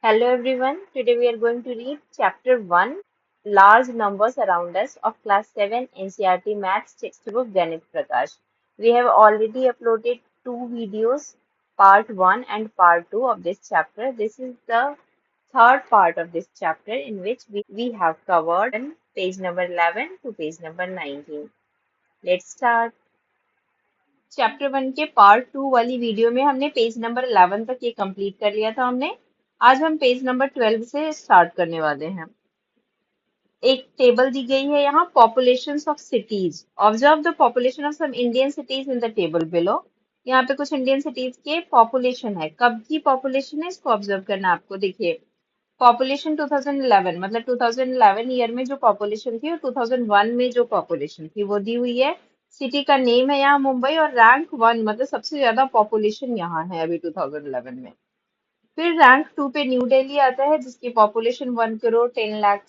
Hello everyone. Today we are going to read chapter 1 Large Numbers Around Us of class 7 NCERT Maths textbook Ganit Prakash. We have already uploaded two videos, part 1 and part 2 of this chapter. This is the third part of this chapter in which we have covered page number 11 to page number 19. Let's start. Chapter 1 के part 2 वाली video में हमने page number 11 तक ये complete कर लिया था हमने। आज हम पेज नंबर 12 से स्टार्ट करने वाले हैं। एक टेबल दी गई है यहाँ, populations of cities. Observe the population of some Indian cities in the table below. यहाँ पे कुछ इंडियन सिटीज के पॉपुलेशन है, कब की पॉपुलेशन है इसको ऑब्जर्व करना है आपको। देखिए पॉपुलेशन 2011 मतलब 2011 ईयर में जो पॉपुलेशन थी और 2001 में जो पॉपुलेशन थी वो दी हुई है। सिटी का नेम है यहाँ मुंबई और रैंक 1 मतलब सबसे ज्यादा पॉपुलेशन यहाँ है अभी 2011 में। फिर रैंक 2 पे न्यू दिल्ली आता है जिसकी पॉपुलेशन 1 करोड़ 10 लाख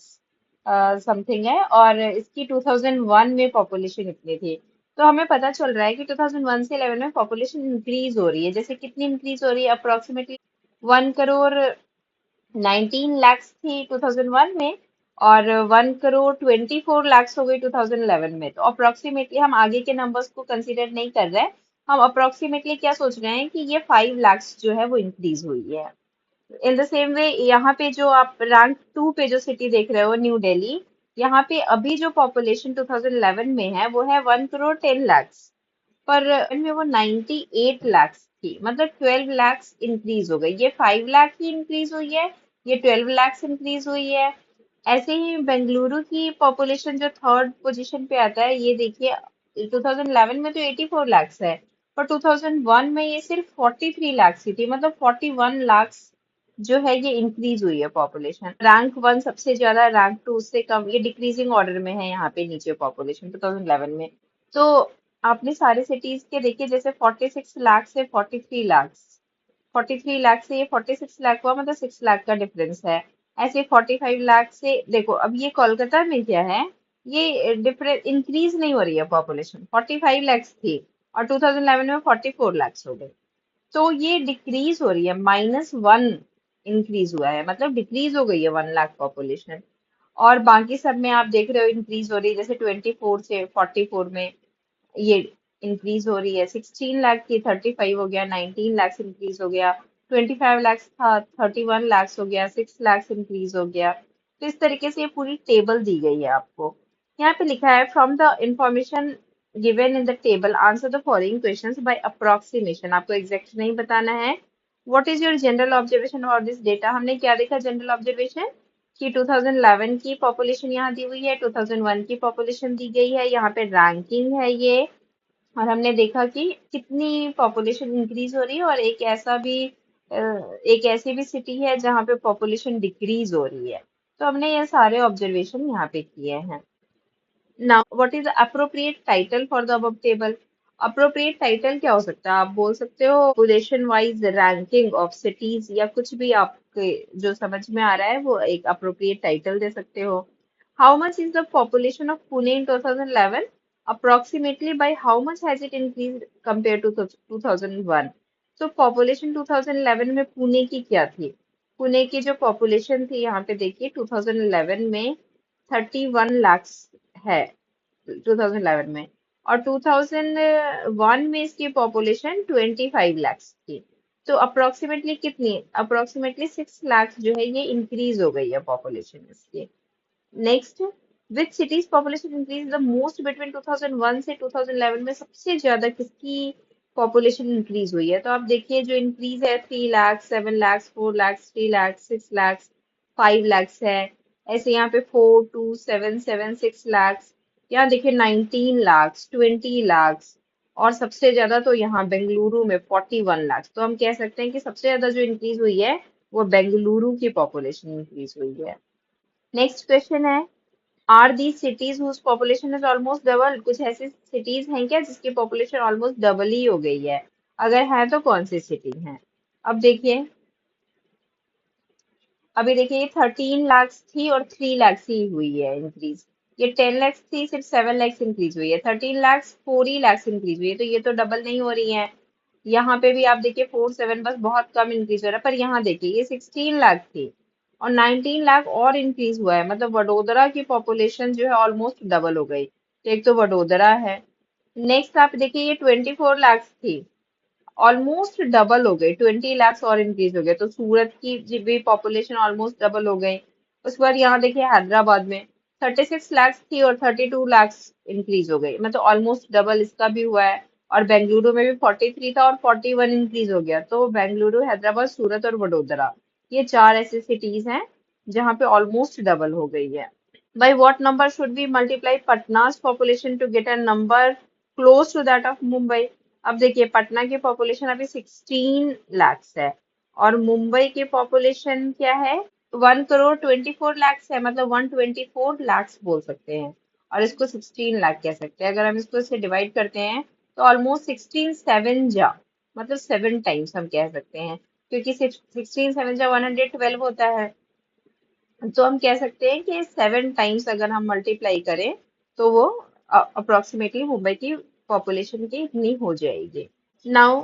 समथिंग है और इसकी 2001 में पॉपुलेशन इतनी थी। तो हमें पता चल रहा है कि 2001 से 11 में पॉपुलेशन इंक्रीज हो रही है। जैसे कितनी इंक्रीज हो रही है, अप्रोक्सीमेटली 1 करोड़ 19 lakhs थी 2001 में और 1 करोड़ 24 lakhs हो गई 2011 में। तो अप्रोक्सीमेटली हम आगे के नंबर्स को कंसीडर नहीं कर रहे हैं, हम अप्रोक्सीमेटली क्या सोच रहे हैं कि ये 5 lakhs जो है वो इंक्रीज हुई है। इन द सेम वे यहाँ पे जो आप रैंक 2 पे जो सिटी देख रहे हो न्यू दिल्ली, यहाँ पे अभी जो पॉपुलेशन 2011 में है वो है 1 करोड़ 10 lakhs, पर इनमें वो 98 lakhs थी, मतलब 12 lakhs इंक्रीज हो गई। ये 5 लाख ही इंक्रीज हुई है, ये 12 lakhs इंक्रीज हुई है। ऐसे ही बेंगलुरु की पॉपुलेशन जो थर्ड पोजीशन पे आता है, ये देखिए 2011 में तो 84 lakhs है, पर 2001 में ये सिर्फ 43 lakhs ही थी, मतलब 41 lakhs जो है ये इंक्रीज हुई है पॉपुलेशन। रैंक 1 सबसे ज्यादा, रैंक 2 उससे कम, ये डिक्रीजिंग ऑर्डर में है यहाँ पे नीचे पॉपुलेशन 2011 में। तो आपने सारे सिटीज के देखिए, जैसे 46 लाख से 43 लाख, 43 लाख से ये 46 लाख हुआ, मतलब 6 लाख का डिफरेंस है। ऐसे 45 लाख से देखो, अब ये कोलकाता में क्या है, ये डिफरेंस इंक्रीज नहीं हो रही है पॉपुलेशन। 45 लैक्स थी और 2011 में 44 लैक्स हो गई, तो ये डिक्रीज हो रही है, -1 इंक्रीज हुआ है, मतलब डिक्रीज हो गई है 1 लाख पॉपुलेशन। और बाकी सब में आप देख रहे हो इंक्रीज हो रही है, जैसे 24 से 44 में ये इंक्रीज हो रही है। 16 लाख की 35 हो गया, 19 लाख इंक्रीज हो गया, 25 लाख था 31 लाख हो गया, 6 लाख इंक्रीज हो गया। तो इस तरीके से ये पूरी टेबल दी गई है आपको। यहाँ पे लिखा है from the information given in the table answer the following questions bye approximation. आपको एग्जैक्ट नहीं बताना है। What is your general observation about this data. हमने क्या देखा जनरल ऑब्जर्वेशन, कि 2011 की पॉपुलेशन यहाँ दी हुई है, 2001 की पॉपुलेशन दी गई है, यहाँ पे रैंकिंग है ये, और हमने देखा कि कितनी पॉपुलेशन इंक्रीज हो रही है, और एक ऐसी भी सिटी है जहाँ पे पॉपुलेशन डिक्रीज हो रही है। तो हमने ये सारे ऑब्जर्वेशन यहाँ पे किए हैं। Now what is appropriate title for the above table. Appropriate title क्या हो सकता है, आप बोल सकते हो population wise ranking of cities, या कुछ भी आपके जो समझ में आ रहा है वो एक अप्रोप्रिएट टाइटल दे सकते हो। How much is the population of Pune in 2011, approximately by how much has it increased compared to 2001। तो पॉपुलेशन 2011 में पुणे की क्या थी, पुणे की जो पॉपुलेशन थी यहाँ पे देखिए 2011 में 31 लाख है 2011 में, और 2001 में इसकी पॉपुलेशन 25 लाख थी। तो अप्रोक्सीमेटली कितनी, अप्रोक्सीमेटली 6 लाख जो है ये इंक्रीज हो गई है पॉपुलेशन इसकी। Next, which cities population increase the most between 2001 से 2011 में, सबसे ज्यादा किसकी पॉपुलेशन इंक्रीज हुई है। तो आप देखिए जो इंक्रीज है 3 लाख, 7 लाख, 4 लाख, 3 लाख, 6 लाख, 5 लाख है। ऐसे यहाँ पे 4 2 7 7 6 लाख, यहाँ देखिए 19 लाख, 20 लाख, और सबसे ज्यादा तो यहाँ बेंगलुरु में 41 लाख। तो हम कह सकते हैं कि सबसे ज्यादा जो इंक्रीज हुई है वो बेंगलुरु की पॉपुलेशन इंक्रीज हुई है। नेक्स्ट क्वेश्चन है, are the cities whose population is almost double. कुछ ऐसी सिटीज हैं क्या जिसकी पॉपुलेशन ऑलमोस्ट डबल ही हो गई है, अगर है तो कौन सी सिटी है। अब देखिए, अभी देखिए ये 13 लाख थी और 3 लाख ही हुई है इंक्रीज। ये 10 लाख थी, सिर्फ 7 लाख इंक्रीज हुई है। 13 लाख 4 ही लाख इंक्रीज हुई है, तो ये तो डबल नहीं हो रही है। यहाँ पे भी आप देखिए 4 7 बस बहुत कम इंक्रीज हो रहा है, पर यहाँ देखिए ये 16 लाख थी और 19 लाख और इंक्रीज हुआ है, मतलब वडोदरा की पॉपुलेशन जो है ऑलमोस्ट डबल हो गई। तो एक तो वडोदरा है। नेक्स्ट आप देखिए ये 24 लाख थी, ऑलमोस्ट डबल हो गई, 20 लाख और इंक्रीज हो गए, तो सूरत की भी पॉपुलेशन ऑलमोस्ट डबल हो गई। उसके बाद यहाँ देखिए हैदराबाद में 36 लाख थी और 32 लाख इंक्रीज हो गई, मतलब ऑलमोस्ट डबल इसका भी हुआ है। और बेंगलुरु में भी 43 था और 41 इंक्रीज हो गया। तो बेंगलुरु, हैदराबाद, सूरत और वडोदरा, ये चार ऐसे सिटीज हैं जहाँ पे ऑलमोस्ट डबल हो गई है। By what number should we multiply Patna's population to get a number close to that of Mumbai? अब देखिए पटना की पॉपुलेशन अभी 16 lakhs है और मुंबई की पॉपुलेशन क्या है, 1 करोड़ 24 lakhs है, मतलब 124 lakhs बोल सकते हैं। और इसको 16 लाख कह सकते हैं। अगर हम इसको इससे डिवाइड करते हैं तो ऑलमोस्ट 16 7 जा, मतलब 7 टाइम्स हम कह सकते हैं, क्योंकि 16 7 जा 112 होता है। तो हम कह सकते हैं कि 7 टाइम्स अगर हम मल्टीप्लाई करें तो वो अप्रोक्सीमेटली मुंबई की पॉपुलेशन की इतनी हो जाएगी। Now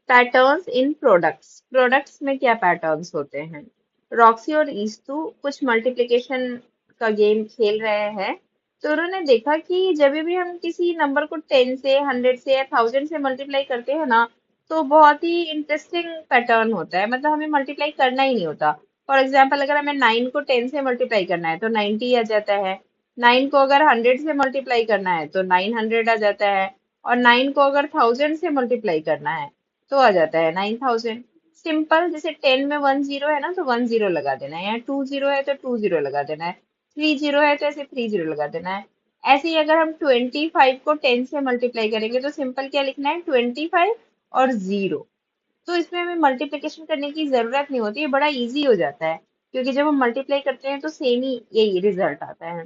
patterns in products, products में क्या पैटर्न्स होते हैं। रॉक्सी और ईस्तु कुछ मल्टीप्लिकेशन का गेम खेल रहे हैं, तो उन्होंने देखा कि जब भी हम किसी नंबर को 10 से 100 से या 1000 से मल्टीप्लाई करते हैं ना, तो बहुत ही इंटरेस्टिंग पैटर्न होता है, मतलब हमें मल्टीप्लाई करना ही नहीं होता। फॉर एग्जाम्पल अगर हमें 9 को 10 से मल्टीप्लाई करना है तो 90 आ जाता है। 9 को अगर 100 से मल्टीप्लाई करना है तो 900 आ जाता है। और 9 को अगर 1000 से मल्टीप्लाई करना है तो आ जाता है 9000। सिंपल, जैसे 10 में 1 0 है ना तो 1 0 लगा देना है, या 2 0 है तो 2 0 लगा देना है, 3 0 है तो ऐसे 3 0 लगा देना है। ऐसे ही अगर हम 25 को 10 से मल्टीप्लाई करेंगे तो सिंपल क्या लिखना है, 25 और 0। तो इसमें हमें मल्टीप्लिकेशन करने की जरूरत नहीं होती, ये बड़ा इजी हो जाता है, क्योंकि जब हम मल्टीप्लाई करते हैं तो सेम ही यही रिजल्ट आता है।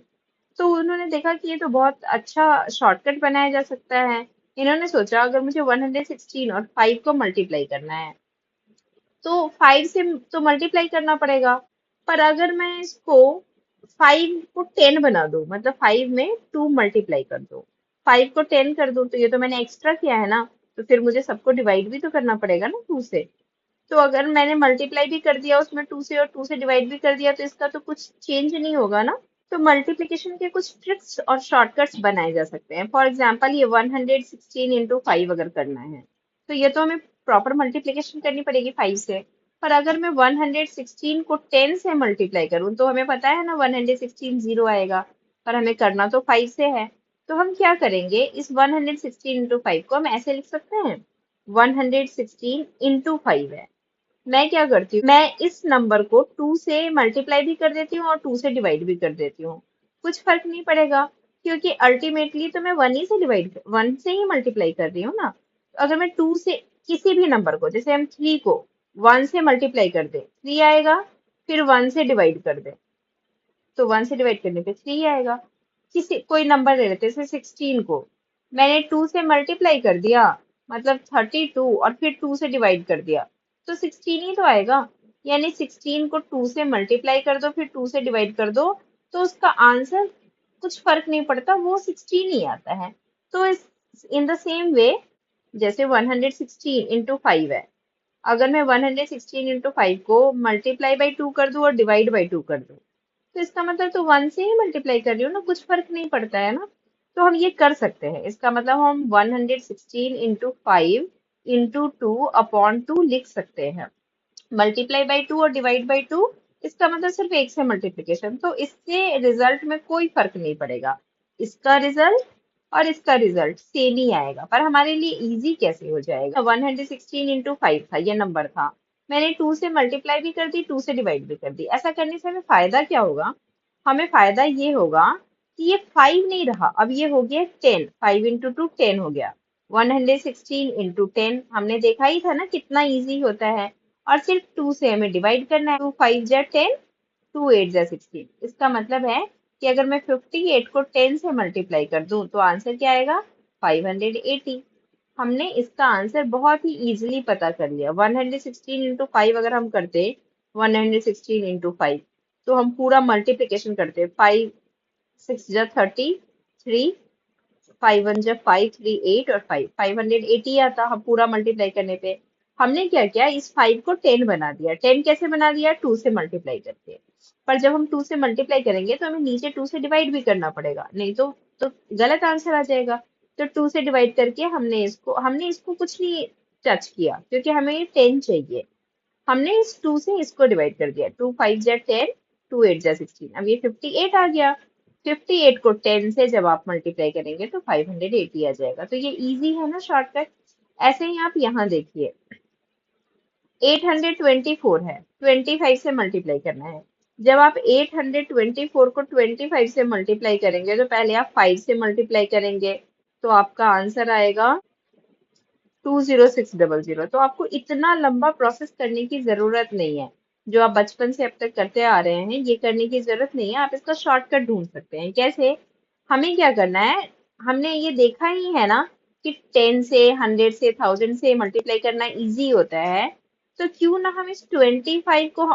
तो उन्होंने देखा कि ये तो बहुत अच्छा शॉर्टकट बनाया जा सकता है। इन्होंने सोचा अगर मुझे 116 और 5 को मल्टीप्लाई करना है तो 5 से तो मल्टीप्लाई करना पड़ेगा। पर अगर मैं इसको 5 को 10 बना दूं, मतलब 5 में 2 मल्टीप्लाई कर दूं, 5 को 10 कर दूं, तो ये तो मैंने एक्स्ट्रा किया है ना, तो फिर मुझे सबको डिवाइड भी तो करना पड़ेगा ना 2 से। तो अगर मैंने मल्टीप्लाई भी कर दिया उसमें 2 से और 2 से डिवाइड भी कर दिया तो इसका तो कुछ चेंज नहीं होगा ना। तो मल्टीप्लिकेशन के कुछ ट्रिक्स और शॉर्टकट्स बनाए जा सकते हैं। फॉर एग्जाम्पल ये 116 × 5 अगर करना है तो ये तो हमें प्रॉपर मल्टीप्लिकेशन करनी पड़ेगी 5 से। पर अगर मैं 116 को 10 से मल्टीप्लाई करूं तो हमें पता है ना 116 0 आएगा, पर हमें करना तो 5 से है। तो हम क्या करेंगे, इस 116 × 5 को हम ऐसे लिख सकते हैं, 116 × 5 है। मैं क्या करती हूँ, मैं इस नंबर को 2 से मल्टीप्लाई भी कर देती हूँ और 2 से डिवाइड भी कर देती हूँ, कुछ फर्क नहीं पड़ेगा, क्योंकि अल्टीमेटली तो मैं 1 ही से डिवाइड 1 से ही मल्टीप्लाई कर रही हूँ ना। तो अगर मैं 2 से किसी भी नंबर को, जैसे हम 3 को 1 से मल्टीप्लाई कर दे 3 आएगा, फिर 1 से डिवाइड कर दे तो 1 से डिवाइड करने पे 3 आएगा। किसी कोई नंबर ले लेते हैं, जैसे 16 को मैंने 2 से मल्टीप्लाई कर दिया, मतलब 32, और फिर 2 से डिवाइड कर दिया तो 16 ही तो आएगा। यानी 16 को 2 से मल्टीप्लाई कर दो फिर 2 से डिवाइड कर दो तो उसका आंसर कुछ फर्क नहीं पड़ता, वो 16 ही आता है। तो इस इन द सेम वे, जैसे 116 × 5 है, अगर मैं 116 × 5 को मल्टीप्लाई बाई 2 कर दूं और डिवाइड बाई 2 कर दूं तो इसका मतलब तो 1 से ही मल्टीप्लाई कर रही हूँ ना, कुछ फर्क नहीं पड़ता है ना। तो हम ये कर सकते हैं, इसका मतलब हम 116 × 5 × 2 लिख सकते हैं। मल्टीप्लाई बाई 2 और डिवाइड बाई 2, इसका मतलब सिर्फ एक से मल्टीप्लिकेशन, तो इससे रिजल्ट में कोई फर्क नहीं पड़ेगा। इसका रिजल्ट और इसका रिजल्ट सेम ही आएगा, पर हमारे लिए इजी कैसे हो जाएगा, 116 × 5 था, ये नंबर था, मैंने 2 से मल्टीप्लाई भी कर दी 2 से डिवाइड भी कर दी। ऐसा करने से हमें फायदा क्या होगा, हमें फायदा ये होगा कि ये 5 नहीं रहा, अब ये हो गया 10, 5 × 2 10 हो गया। 116 × 10 हमने देखा ही था ना कितना इजी होता है। और सिर्फ 2 से हमें डिवाइड करना है, 2 5 जा 10, 2 8 जा 16। इसका मतलब है कि अगर मैं 58 को 10 से मल्टीप्लाई कर दूं तो आंसर क्या आएगा, 580। हमने इसका आंसर बहुत ही इजीली पता कर लिया। 116 × 5 अगर हम करते, 116 × 5, तो हम पूरा मल्टीप्लिकेशन करते, 5 6 जा 30, 3 5 1 जा 5 3 8 और 5 580 आता हम पूरा मल्टीप्लाई करने पे। हमने क्या किया, इस 5 को 10 बना दिया। 10 कैसे बना दिया, 2 से मल्टीप्लाई करके। पर जब हम 2 से मल्टीप्लाई करेंगे तो हमें नीचे 2 से डिवाइड भी करना पड़ेगा, नहीं तो गलत आंसर आ जाएगा। तो 2 से डिवाइड करके हमने इसको कुछ नहीं टच किया, क्योंकि हमें ये 10 चाहिए। हमने इस 2 से इसको डिवाइड कर दिया। 2 5 जा 10, 2 8 जा 16। अब ये 58 आ गया। 58 को 10 से जब आप मल्टीप्लाई करेंगे तो 580 आ जाएगा। तो ये इजी है ना शॉर्टकट। ऐसे ही आप यहाँ देखिए, 824 है, 25 से मल्टीप्लाई करना है। जब आप 824 को 25 से मल्टीप्लाई करेंगे तो पहले आप 5 से मल्टीप्लाई करेंगे, तो आपका आंसर आएगा 20600। तो आपको इतना लंबा प्रोसेस करने की जरूरत नहीं है। जो आप बचपन से अब तक करते आ रहे हैं, ये करने की जरूरत नहीं है। आप इसका शॉर्टकट ढूंढ सकते हैं। कैसे, हमें क्या करना है, हमने ये देखा ही है ना कि 10 से 100 से 1000 से मल्टीप्लाई करना इजी होता है। तो क्यों ना हम इस 25 को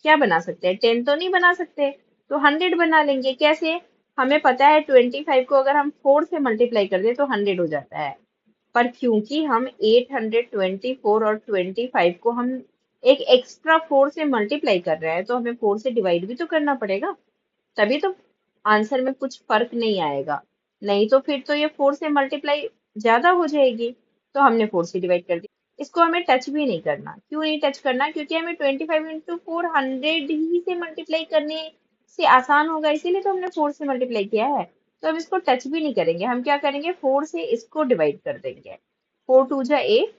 क्या बना सकते हैं, 10 तो नहीं बना सकते, तो 100 बना लेंगे। कैसे, हमें पता है 25 को अगर हम 4 से मल्टीप्लाई कर दें तो 100 हो जाता है। पर क्योंकि हम 824 और 25 को हम एक एक्स्ट्रा 4 से मल्टीप्लाई कर रहे हैं, तो हमें 4 से डिवाइड भी तो करना पड़ेगा, तभी तो आंसर में कुछ फर्क नहीं आएगा। नहीं तो फिर तो ये 4 से मल्टीप्लाई ज्यादा हो जाएगी। तो हमने 4 से डिवाइड कर दिया, इसको हमें टच भी नहीं करना। क्यों नहीं टच करना, क्योंकि हमें 25 इंटू 400 ही से मल्टीप्लाई करने से आसान होगा, इसीलिए तो हमने 4 से मल्टीप्लाई किया है। तो हम इसको टच भी नहीं करेंगे। हम क्या करेंगे, 4 से इसको डिवाइड कर देंगे। 4 2 जा 8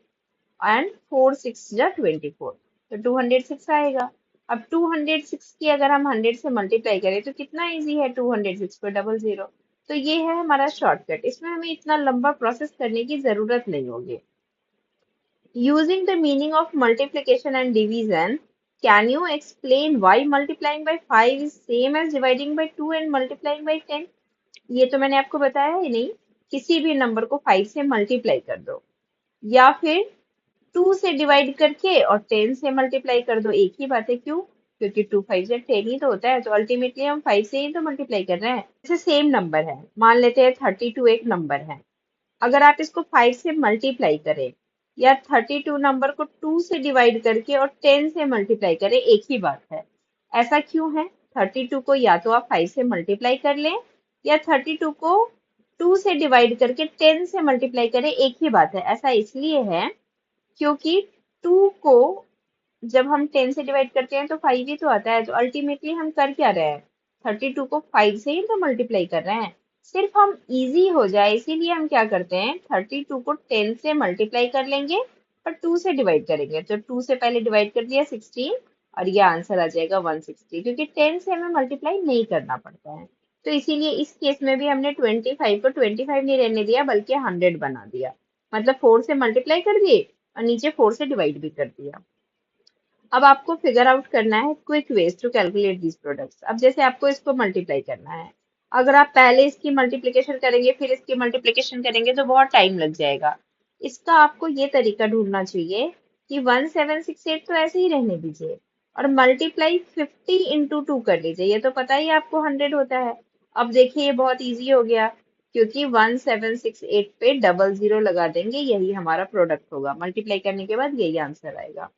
एंड 4 6 जा 24, तो 206 आएगा। अब 206 की अगर हम 100 से मल्टीप्लाई करें तो कितना इजी है, 206 को 00। तो ये है हमारा शॉर्टकट। इसमें हमें इतना लंबा प्रोसेस करने की जरूरत नहीं होगी। Using the meaning of multiplication and division, can you explain why multiplying by 5 is same as dividing by 2 and multiplying by 10? ये तो मैंने आपको बताया ही नहीं। किसी भी नंबर को 5 से मल्टीप्लाई कर दो, या फिर 2 से डिवाइड करके और 10 से मल्टीप्लाई कर दो, एक ही बात है। क्यों, क्योंकि 2 5 या 10 ही तो होता है, तो अल्टीमेटली हम 5 से ही तो मल्टीप्लाई कर रहे हैं। जैसे सेम नंबर है, मान लेते हैं 32 एक नंबर है। अगर आप इसको 5 से मल्टीप्लाई करें या 32 नंबर को 2 से डिवाइड करके और 10 से मल्टीप्लाई करें, एक ही बात है। ऐसा क्यों है, 32 को या तो आप 5 से मल्टीप्लाई कर लें या 32 को 2 से डिवाइड करके 10 से मल्टीप्लाई करें, एक ही बात है। ऐसा इसलिए है क्योंकि 2 को जब हम 10 से डिवाइड करते हैं तो 5 ही तो आता है। तो अल्टीमेटली हम कर क्या रहे हैं, 32 को 5 से ही तो मल्टीप्लाई कर रहे हैं। सिर्फ हम इजी हो जाए इसीलिए हम क्या करते हैं, 32 को 10 से मल्टीप्लाई कर लेंगे और 2 से डिवाइड करेंगे। तो 2 से पहले डिवाइड कर दिया 16 और ये आंसर आ जाएगा 160, क्योंकि 10 से हमें मल्टीप्लाई नहीं करना पड़ता है। तो इसीलिए इस केस में भी हमने 25 को 25 नहीं रहने दिया, बल्कि 100 बना दिया। मतलब 4 से मल्टीप्लाई कर दिए और नीचे 4 से डिवाइड भी कर दिया। अब आपको फिगर आउट करना है quick ways to calculate these products. अब जैसे आपको इसको मल्टीप्लाई करना है, अगर आप पहले इसकी मल्टीप्लिकेशन करेंगे फिर इसकी मल्टीप्लिकेशन करेंगे तो बहुत टाइम लग जाएगा। इसका आपको ये तरीका ढूंढना चाहिए कि 1768 तो ऐसे ही रहने दीजिए और मल्टीप्लाई 50 इंटू 2 कर लीजिए। ये तो पता ही आपको 100 होता है। अब देखिए ये बहुत ईजी हो गया, क्योंकि 1768 पे डबल जीरो लगा देंगे, यही हमारा प्रोडक्ट होगा। मल्टीप्लाई करने के बाद यही आंसर आएगा।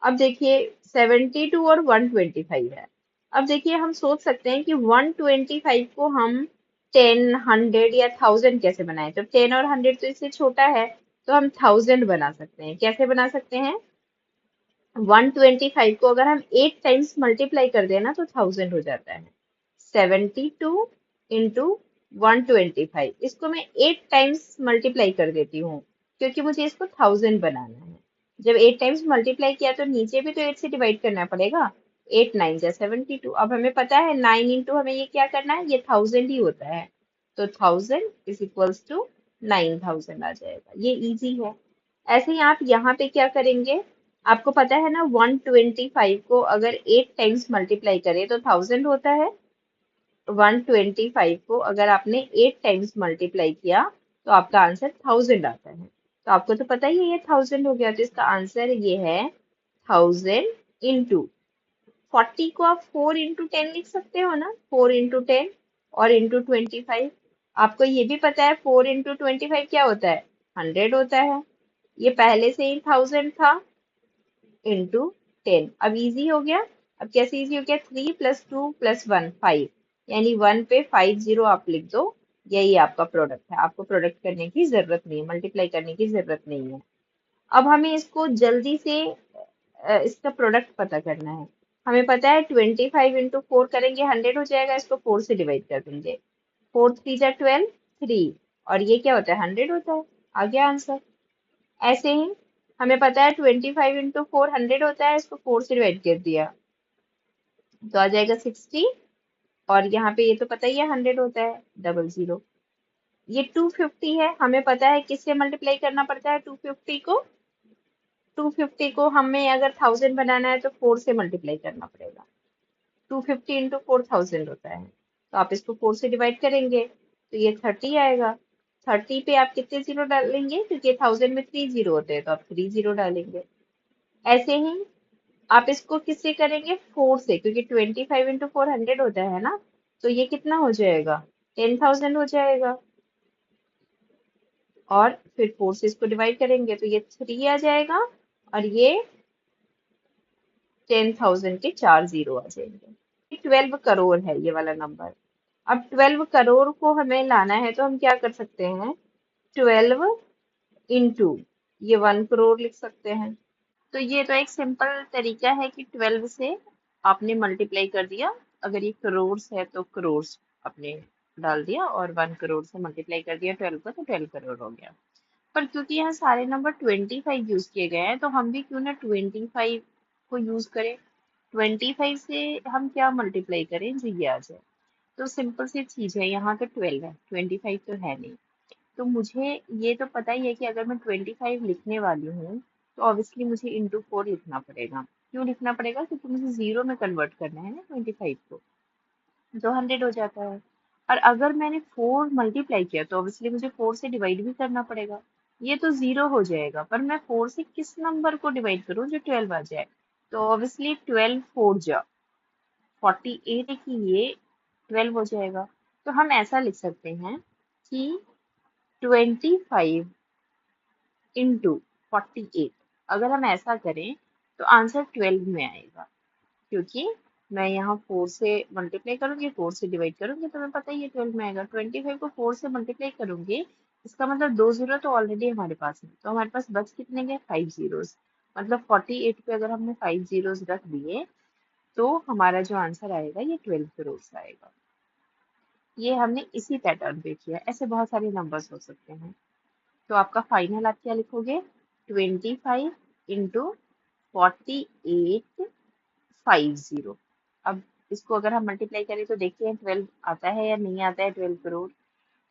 अब देखिए 72 और 125 है। अब देखिए हम सोच सकते हैं कि 125 को हम 10 100 या 1000 कैसे बनाएं। तो 10 और 100 तो इससे छोटा है, तो हम 1000 बना सकते हैं। कैसे बना सकते हैं, 125 को अगर हम 8 टाइम्स मल्टीप्लाई कर देना तो 1000 हो जाता है। 72 इंटू 125, इसको मैं 8 टाइम्स मल्टीप्लाई कर देती हूँ, क्योंकि मुझे इसको 1000 बनाना है। जब 8 टाइम्स मल्टीप्लाई किया तो नीचे भी तो 8 से डिवाइड करना पड़ेगा। 8 9 जा 72। अब हमें पता है 9 इंटू हमें ये क्या करना है, ये 1000 ही होता है। तो 1000 इज इक्वल्स टू 9000 आ जाएगा। ये इजी है। ऐसे ही आप यहाँ पे क्या करेंगे, आपको पता है ना 125 को अगर 8 टाइम्स मल्टीप्लाई करें तो 1000 होता है। 125 को अगर आपने 8 टाइम्स मल्टीप्लाई किया तो आपका आंसर 1000 आता है। तो आपको तो पता ही है ये 1000 हो गया, तो इसका आंसर ये है 1000 इंटू 40 को आप 4 इंटू 10 लिख सकते हो ना, 4 इंटू 10 और इंटू 25। आपको ये भी पता है 4 into 25 क्या होता है, 100 होता है। ये पहले से ही 1000 था, into 10। अब इजी हो गया। अब कैसे इजी हो गया, 3 + 2 + 1 5, यानी 1 पे 50 आप लिख दो। यही आपका प्रोडक्ट है, आपको प्रोडक्ट करने की जरूरत नहीं है, मल्टीप्लाई करने की जरूरत नहीं है। अब हमें इसको जल्दी से इसका प्रोडक्ट पता करना है। हमें पता है 25 into 4 करेंगे 100 हो जाएगा, इसको 4 से डिवाइड कर देंगे। 4 3 = 12, 3, और ये क्या होता है, 100 होता है। आ गया आंसर। ऐसे ही हमें पता है 25 into 4 100 होता है, इसको 4 से डिवाइड कर दिया तो आ जाएगा 60। और यहाँ पे ये तो पता ही है 100 होता है, 00। ये 250 है, हमें पता है किससे मल्टीप्लाई करना पड़ता है 250 को हमें अगर 1000 बनाना है तो 4 से मल्टीप्लाई करना पड़ेगा। 250 into 4000 होता है, तो आप इसको 4 से डिवाइड करेंगे तो ये 30 आएगा। 30 पे आप कितने जीरो डालेंगे, क्योंकि 1000 में 3 जीरो होते हैं तो आप 3 जीरो डालेंगे। ऐसे ही आप इसको किससे करेंगे, 4 से, क्योंकि 25 into 4 100 होता है ना, तो ये कितना हो जाएगा, 10,000 हो जाएगा। और फिर 4 से इसको डिवाइड करेंगे तो ये 3 आ जाएगा, और ये 10,000 के 4 जीरो आ जाएंगे। 12 करोड़ है ये वाला नंबर। अब 12 करोड़ को हमें लाना है तो हम क्या कर सकते हैं, 12 into ये 1 करोड़ लिख सकते हैं। तो ये तो एक सिंपल तरीका है कि 12 से आपने मल्टीप्लाई कर दिया। अगर ये करोड़ है तो करोड़ आपने डाल दिया, और 1 करोड़ से मल्टीप्लाई कर दिया 12 को तो 12 करोड़ हो गया। पर क्योंकि यहाँ सारे नंबर 25 यूज किए गए हैं तो हम भी क्यों ना 25 को यूज करें। 25 से हम क्या मल्टीप्लाई करें जो ये आ जाए। तो सिंपल सी चीज है, यहाँ तो 12 है, 25 तो है नहीं। तो मुझे ये तो पता ही है कि अगर मैं 25 लिखने वाली हूँ तो ऑब्वियसली मुझे इंटू 4 लिखना पड़ेगा। क्यों लिखना पड़ेगा, क्योंकि मुझे जीरो में कन्वर्ट करना है ना 25 को, तो 100 हो जाता है। और अगर मैंने 4 मल्टीप्लाई किया तो ऑब्वियसली मुझे 4 से डिवाइड भी करना पड़ेगा। ये तो जीरो हो जाएगा, पर मैं 4 से किस नंबर को डिवाइड करूँ जो 12 आ जाए। तो ऑब्वियसली 12 4 जा 48 कि ये 12 हो जाएगा। तो हम ऐसा लिख सकते हैं कि 25 into 48, अगर हम ऐसा करें तो आंसर 12 में आएगा। क्योंकि मैं यहाँ 4 से मल्टीप्लाई करूंगी, 4 से डिवाइड करूंगी, तो मैं पता ही है 12 में आएगा। 25 को 4 से मल्टीप्लाई करूंगी, इसका मतलब 2 जीरो तो ऑलरेडी हमारे पास है, तो हमारे पास बच कितने गए, 5 जीरोस। मतलब 48 पे अगर हमने 5 जीरोस रख दिए तो हमारा जो आंसर आएगा ये 12 करोड़ आएगा। ये हमने इसी पैटर्न पे किया, ऐसे बहुत सारे नंबर्स हो सकते हैं। तो आपका फाइनल आप क्या लिखोगे, 25 into 4850। अब इसको अगर हम मल्टीप्लाई करें तो देखते हैं 12 आता है या नहीं आता है 12 करोड़।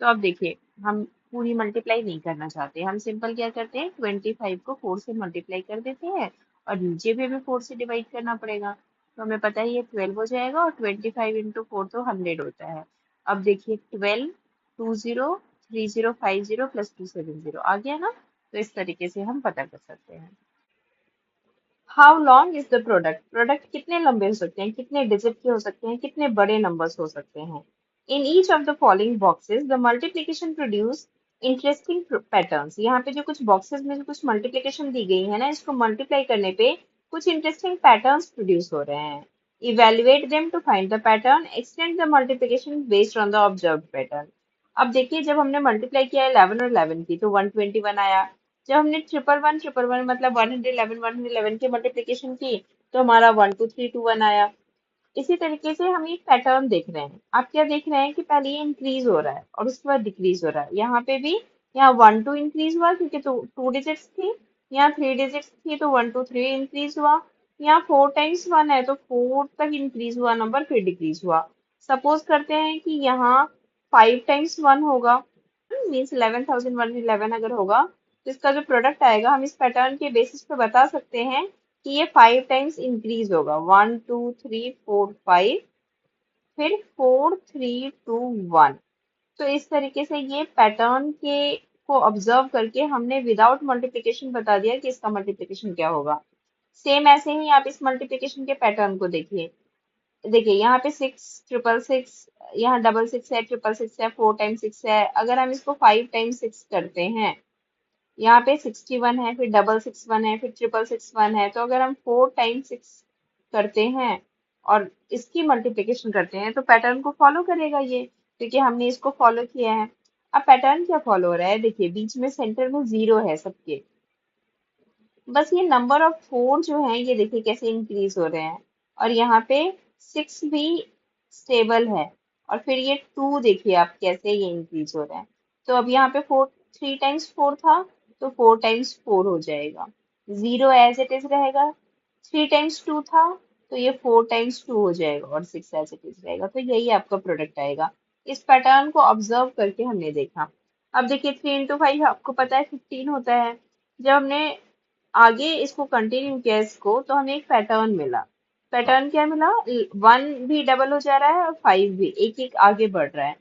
तो अब देखिए, हम पूरी मल्टीप्लाई नहीं करना चाहते, हम सिंपल क्या करते हैं 25 को 4 से मल्टीप्लाई कर देते हैं, और नीचे भी हमें 4 से डिवाइड करना पड़ेगा। तो हमें पता है ये 12 हो जाएगा, और 25 into 4 तो 100 होता है। अब देखिए 12 20 30 50 +2 70 आ गया ना। तो इस तरीके से हम पता कर सकते हैं। How long is the product, product कितने लंबे हो सकते हैं, कितने डिजिट के हो सकते हैं, कितने बड़े नंबर्स हो सकते हैं। In each of the following boxes the multiplication produce interesting patterns. यहाँ पे जो कुछ बॉक्सेस में जो कुछ मल्टीप्लिकेशन दी गई है ना, इसको मल्टीप्लाई करने पे कुछ इंटरेस्टिंग पैटर्न्स प्रोड्यूस हो रहे हैं। Evaluate them to find the pattern, extend the multiplication based on the observed pattern. अब देखिए, जब हमने मल्टीप्लाई किया 11 और 11 की तो 121 आया। जब हमने ट्रिपल वन मतलब 111 की मल्टीप्लिकेशन की तो हमारा 12321 आया। इसी तरीके से हम एक पैटर्न देख रहे हैं। आप क्या देख रहे हैं कि पहले ये इंक्रीज हो रहा है और उसके बाद डिक्रीज हो रहा है। यहाँ पे भी, यहाँ 1 2 इंक्रीज हुआ क्योंकि टू डिजिट्स थी, यहाँ 3 डिजिट्स थी तो 1 2 3 इंक्रीज हुआ। यहाँ 4 टाइम्स 1 है तो 4 तक इंक्रीज हुआ नंबर, फिर डिक्रीज हुआ। सपोज करते हैं कि यहाँ 5 टाइम्स 1 होगा, 1 मीन्स 11,111 अगर होगा, तो इसका जो प्रोडक्ट आएगा हम इस पैटर्न के बेसिस पे बता सकते हैं कि ये 5 टाइम्स इंक्रीज होगा। 1 2 3 4 5, फिर 4 3 2 1। तो इस तरीके से ये पैटर्न के को ऑब्जर्व करके हमने विदाउट मल्टीप्लिकेशन बता दिया कि इसका मल्टीप्लिकेशन क्या होगा। सेम ऐसे ही आप इस मल्टीप्लिकेशन के पैटर्न को देखिए। देखिए यहाँ पे 6 6 6, यहाँ डबल 6 है, 6 6 है, 4 टाइम्स 6 है। अगर हम इसको 5 टाइम्स 6 करते हैं, यहाँ पे 61 है, फिर डबल 6 1 है, फिर ट्रिपल 6 1 है। तो अगर हम 4 टाइम्स 6 करते हैं और इसकी मल्टीप्लिकेशन करते हैं तो पैटर्न को फॉलो करेगा ये, क्योंकि हमने इसको फॉलो किया है। अब पैटर्न क्या फॉलो हो रहा है, देखिए बीच में सेंटर में 0 है सबके। बस ये नंबर ऑफ 4 जो है ये देखिए कैसे इंक्रीज हो रहे हैं। और यहाँ पे 6 भी स्टेबल है। और फिर ये 2 देखिए आप कैसे ये इंक्रीज हो रहा है। तो अब यहाँ पे 4, 3 टाइम्स 4 था, तो 4 टाइम्स 4 हो जाएगा। 0 एज इट इज रहेगा। 3 टाइम्स 2 था, तो ये 4 टाइम्स 2 हो जाएगा, और 6 एज इट इज रहेगा। तो यही आपका प्रोडक्ट आएगा। इस पैटर्न को ऑब्जर्व करके हमने देखा। अब देखिए 3 into 5 आपको पता है 15 होता है। जब हमने आगे इसको कंटिन्यू किया इसको, तो हमें एक पैटर्न मिला। पैटर्न क्या मिला, 1 भी डबल हो जा रहा है और 5 भी एक एक आगे बढ़ रहा है।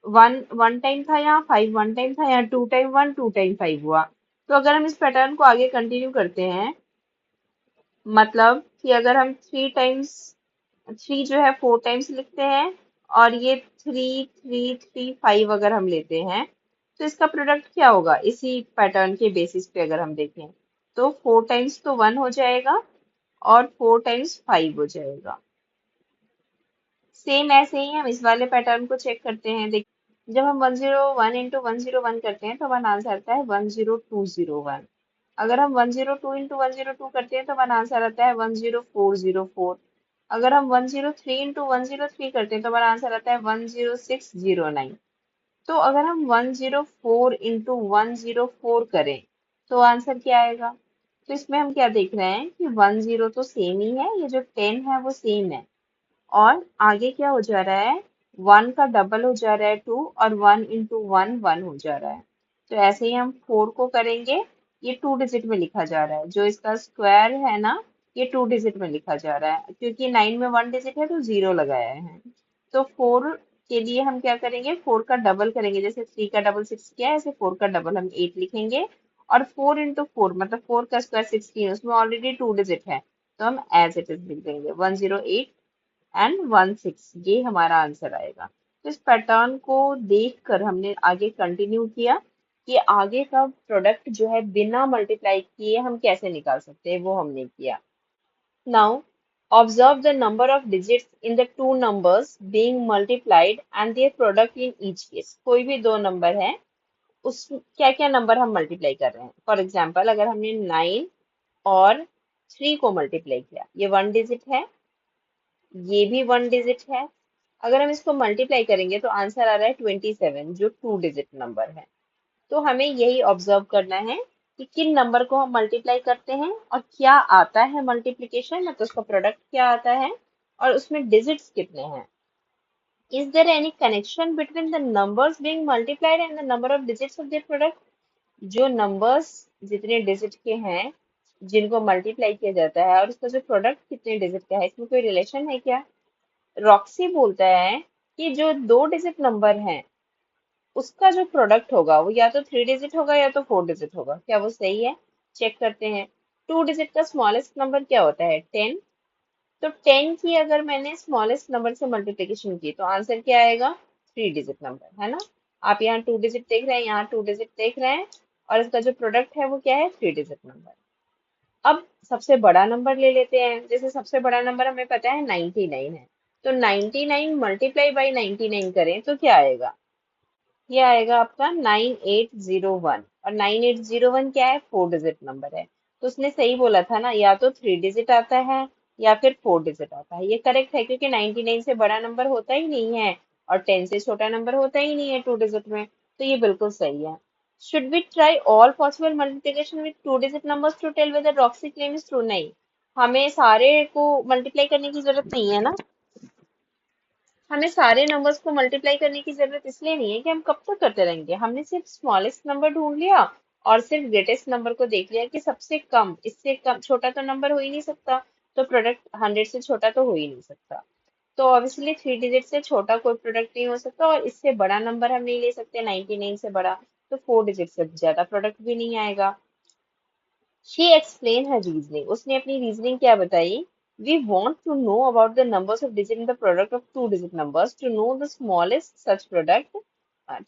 1 1 टाइम था, यहाँ 5 1 टाइम था, यहाँ 2 टाइम 1 2 टाइम 5 हुआ। तो अगर हम इस पैटर्न को आगे कंटिन्यू करते हैं, मतलब कि अगर हम 3 जो है 4 टाइम्स लिखते हैं, और ये 3 3 3 5 अगर हम लेते हैं, तो इसका प्रोडक्ट क्या होगा इसी पैटर्न के बेसिस पे अगर हम देखें। तो 4 टाइम्स तो 1 हो जाएगा, और 4 टाइम्स 5 हो जाएगा। सेम ऐसे ही हम इस वाले पैटर्न को चेक करते हैं। देखिए जब हम 101 into 101 करते हैं तो हमारा आंसर आता है 10201। अगर हम 102 into 102 करते हैं तो हमारा आंसर आता है 10404। अगर हम 103 into 103 करते हैं तो हमारा आंसर आता है 10609। तो अगर हम 104 into 104 करें तो आंसर क्या आएगा। तो इसमें हम क्या देख रहे हैं कि 10 तो सेम ही है, ये जो 10 है वो सेम है। और आगे क्या हो जा रहा है, 1 का डबल हो जा रहा है 2, और 1 into 1 1 हो जा रहा है। तो ऐसे ही हम 4 को करेंगे। ये 2 डिजिट में लिखा जा रहा है, जो इसका स्क्वायर है ना, ये 2 डिजिट में लिखा जा रहा है, क्योंकि 9 में 1 डिजिट है तो 0 लगाया है। तो 4 के लिए हम क्या करेंगे, 4 का डबल करेंगे। जैसे 3 का डबल 6 किया है, ऐसे 4 का डबल हम 8 लिखेंगे। और 4 into 4 मतलब 4 का स्क्वायर 16, उसमें ऑलरेडी 2 डिजिट है, तो हम एज इट इज लिख देंगे 108 and 16। ये हमारा आंसर आएगा। तो इस पैटर्न को देखकर हमने आगे कंटिन्यू किया कि आगे का प्रोडक्ट जो है बिना मल्टीप्लाई किए हम कैसे निकाल सकते हैं, वो हमने किया। Now observe the number of digits in the two numbers being multiplied and their product in each case. कोई भी दो नंबर है, उस क्या क्या नंबर हम मल्टीप्लाई कर रहे हैं। फॉर एग्जाम्पल अगर हमने 9 और 3 को मल्टीप्लाई किया, ये 1 डिजिट है, ये भी 1 डिजिट है। अगर हम इसको मल्टीप्लाई करेंगे तो आंसर आ रहा है 27, जो 2 डिजिट नंबर है। तो हमें यही ऑब्जर्व करना है कि किन नंबर को हम मल्टीप्लाई करते हैं और क्या आता है मल्टीप्लिकेशन, मतलब उसका प्रोडक्ट क्या आता है और उसमें डिजिट्स कितने हैं। Is there any connection between the numbers being multiplied and the number of digits of their product. जो नंबर्स जितने डिजिट के हैं जिनको मल्टीप्लाई किया जाता है और उसका जो प्रोडक्ट कितने डिजिट का है, इसमें कोई रिलेशन है क्या। रॉक्सी बोलता है कि जो 2 डिजिट नंबर है उसका जो प्रोडक्ट होगा वो या तो 3 डिजिट होगा या तो 4 डिजिट होगा। क्या वो सही है, चेक करते हैं। 2 डिजिट का स्मॉलेस्ट नंबर क्या होता है, 10। तो 10 की अगर मैंने स्मॉलेस्ट नंबर से मल्टीप्लिकेशन की तो आंसर क्या आएगा, 3 डिजिट नंबर है ना। आप यहाँ 2 डिजिट देख रहे हैं, यहाँ 2 डिजिट देख रहे हैं, और इसका जो प्रोडक्ट है वो क्या है, 3 डिजिट नंबर। अब सबसे बड़ा नंबर ले लेते हैं। जैसे सबसे बड़ा नंबर हमें पता है 99 है, तो 99 मल्टीप्लाई बाई 99 करें तो क्या आएगा, ये आएगा आपका 9801। और 9801 क्या है, 4 डिजिट नंबर है। तो उसने सही बोला था ना, या तो 3 डिजिट आता है या फिर 4 डिजिट आता है। ये करेक्ट है, क्योंकि 99 से बड़ा नंबर होता ही नहीं है और 10 से छोटा नंबर होता ही नहीं है 2 डिजिट में। तो ये बिल्कुल सही है। Should we try all possible multiplication with 2 digit numbers to tell whether Roxy claim is true. नहीं, हमें सारे को मल्टीप्लाई करने की जरूरत नहीं है ना। हमें सारे नंबर्स को मल्टीप्लाई करने की जरूरत इसलिए नहीं है कि हम कब तक करते रहेंगे। हमने सिर्फ स्मॉलेस्ट नंबर ढूंढ लिया और सिर्फ ग्रेटेस्ट नंबर को देख लिया कि सबसे कम, इससे कम छोटा तो नंबर हो ही नहीं सकता। तो प्रोडक्ट 100 से छोटा तो हो ही नहीं सकता। तो ऑब्वियसली 3 डिजिट से छोटा कोई प्रोडक्ट नहीं हो सकता, और इससे बड़ा नंबर हम नहीं ले सकते 99 से बड़ा। तो 4 डिजिट से ज्यादा प्रोडक्ट भी नहीं आएगा। शी एक्सप्लेन हर रीजनिंग, उसने अपनी रीजनिंग क्या बताई We want to know about the numbers of digit in the product of two digit numbers. To know the smallest such product,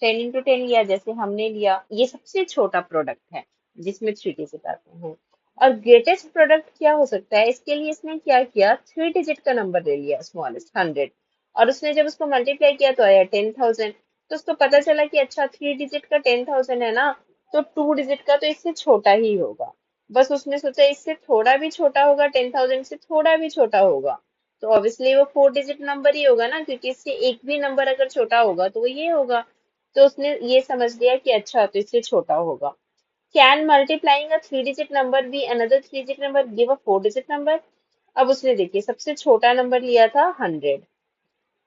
10 into 10 लिया जैसे हमने लिया, ये सबसे छोटा प्रोडक्ट है जिसमें थ्री डिजिट आते हैं। और ग्रेटेस्ट प्रोडक्ट क्या हो सकता है, इसके लिए इसने क्या किया, थ्री डिजिट का नंबर ले लिया स्मॉलेस्ट 100, और उसने जब उसको मल्टीप्लाई किया तो आया 10,000। तो उसको पता चला कि अच्छा थ्री डिजिट का 10,000 है ना, तो टू डिजिट का तो इससे छोटा ही होगा। बस उसने सोचा इससे थोड़ा भी छोटा होगा, 10,000 से थोड़ा भी छोटा होगा, तो ऑब्वियसली वो फोर डिजिट नंबर ही होगा ना, क्योंकि इससे एक भी नंबर अगर छोटा होगा तो वो ये होगा। तो उसने ये समझ लिया कि अच्छा तो इससे छोटा होगा। Can multiplying a three digit number be another three digit number give a four digit number. अब उसने देखिए सबसे छोटा नंबर लिया था 100,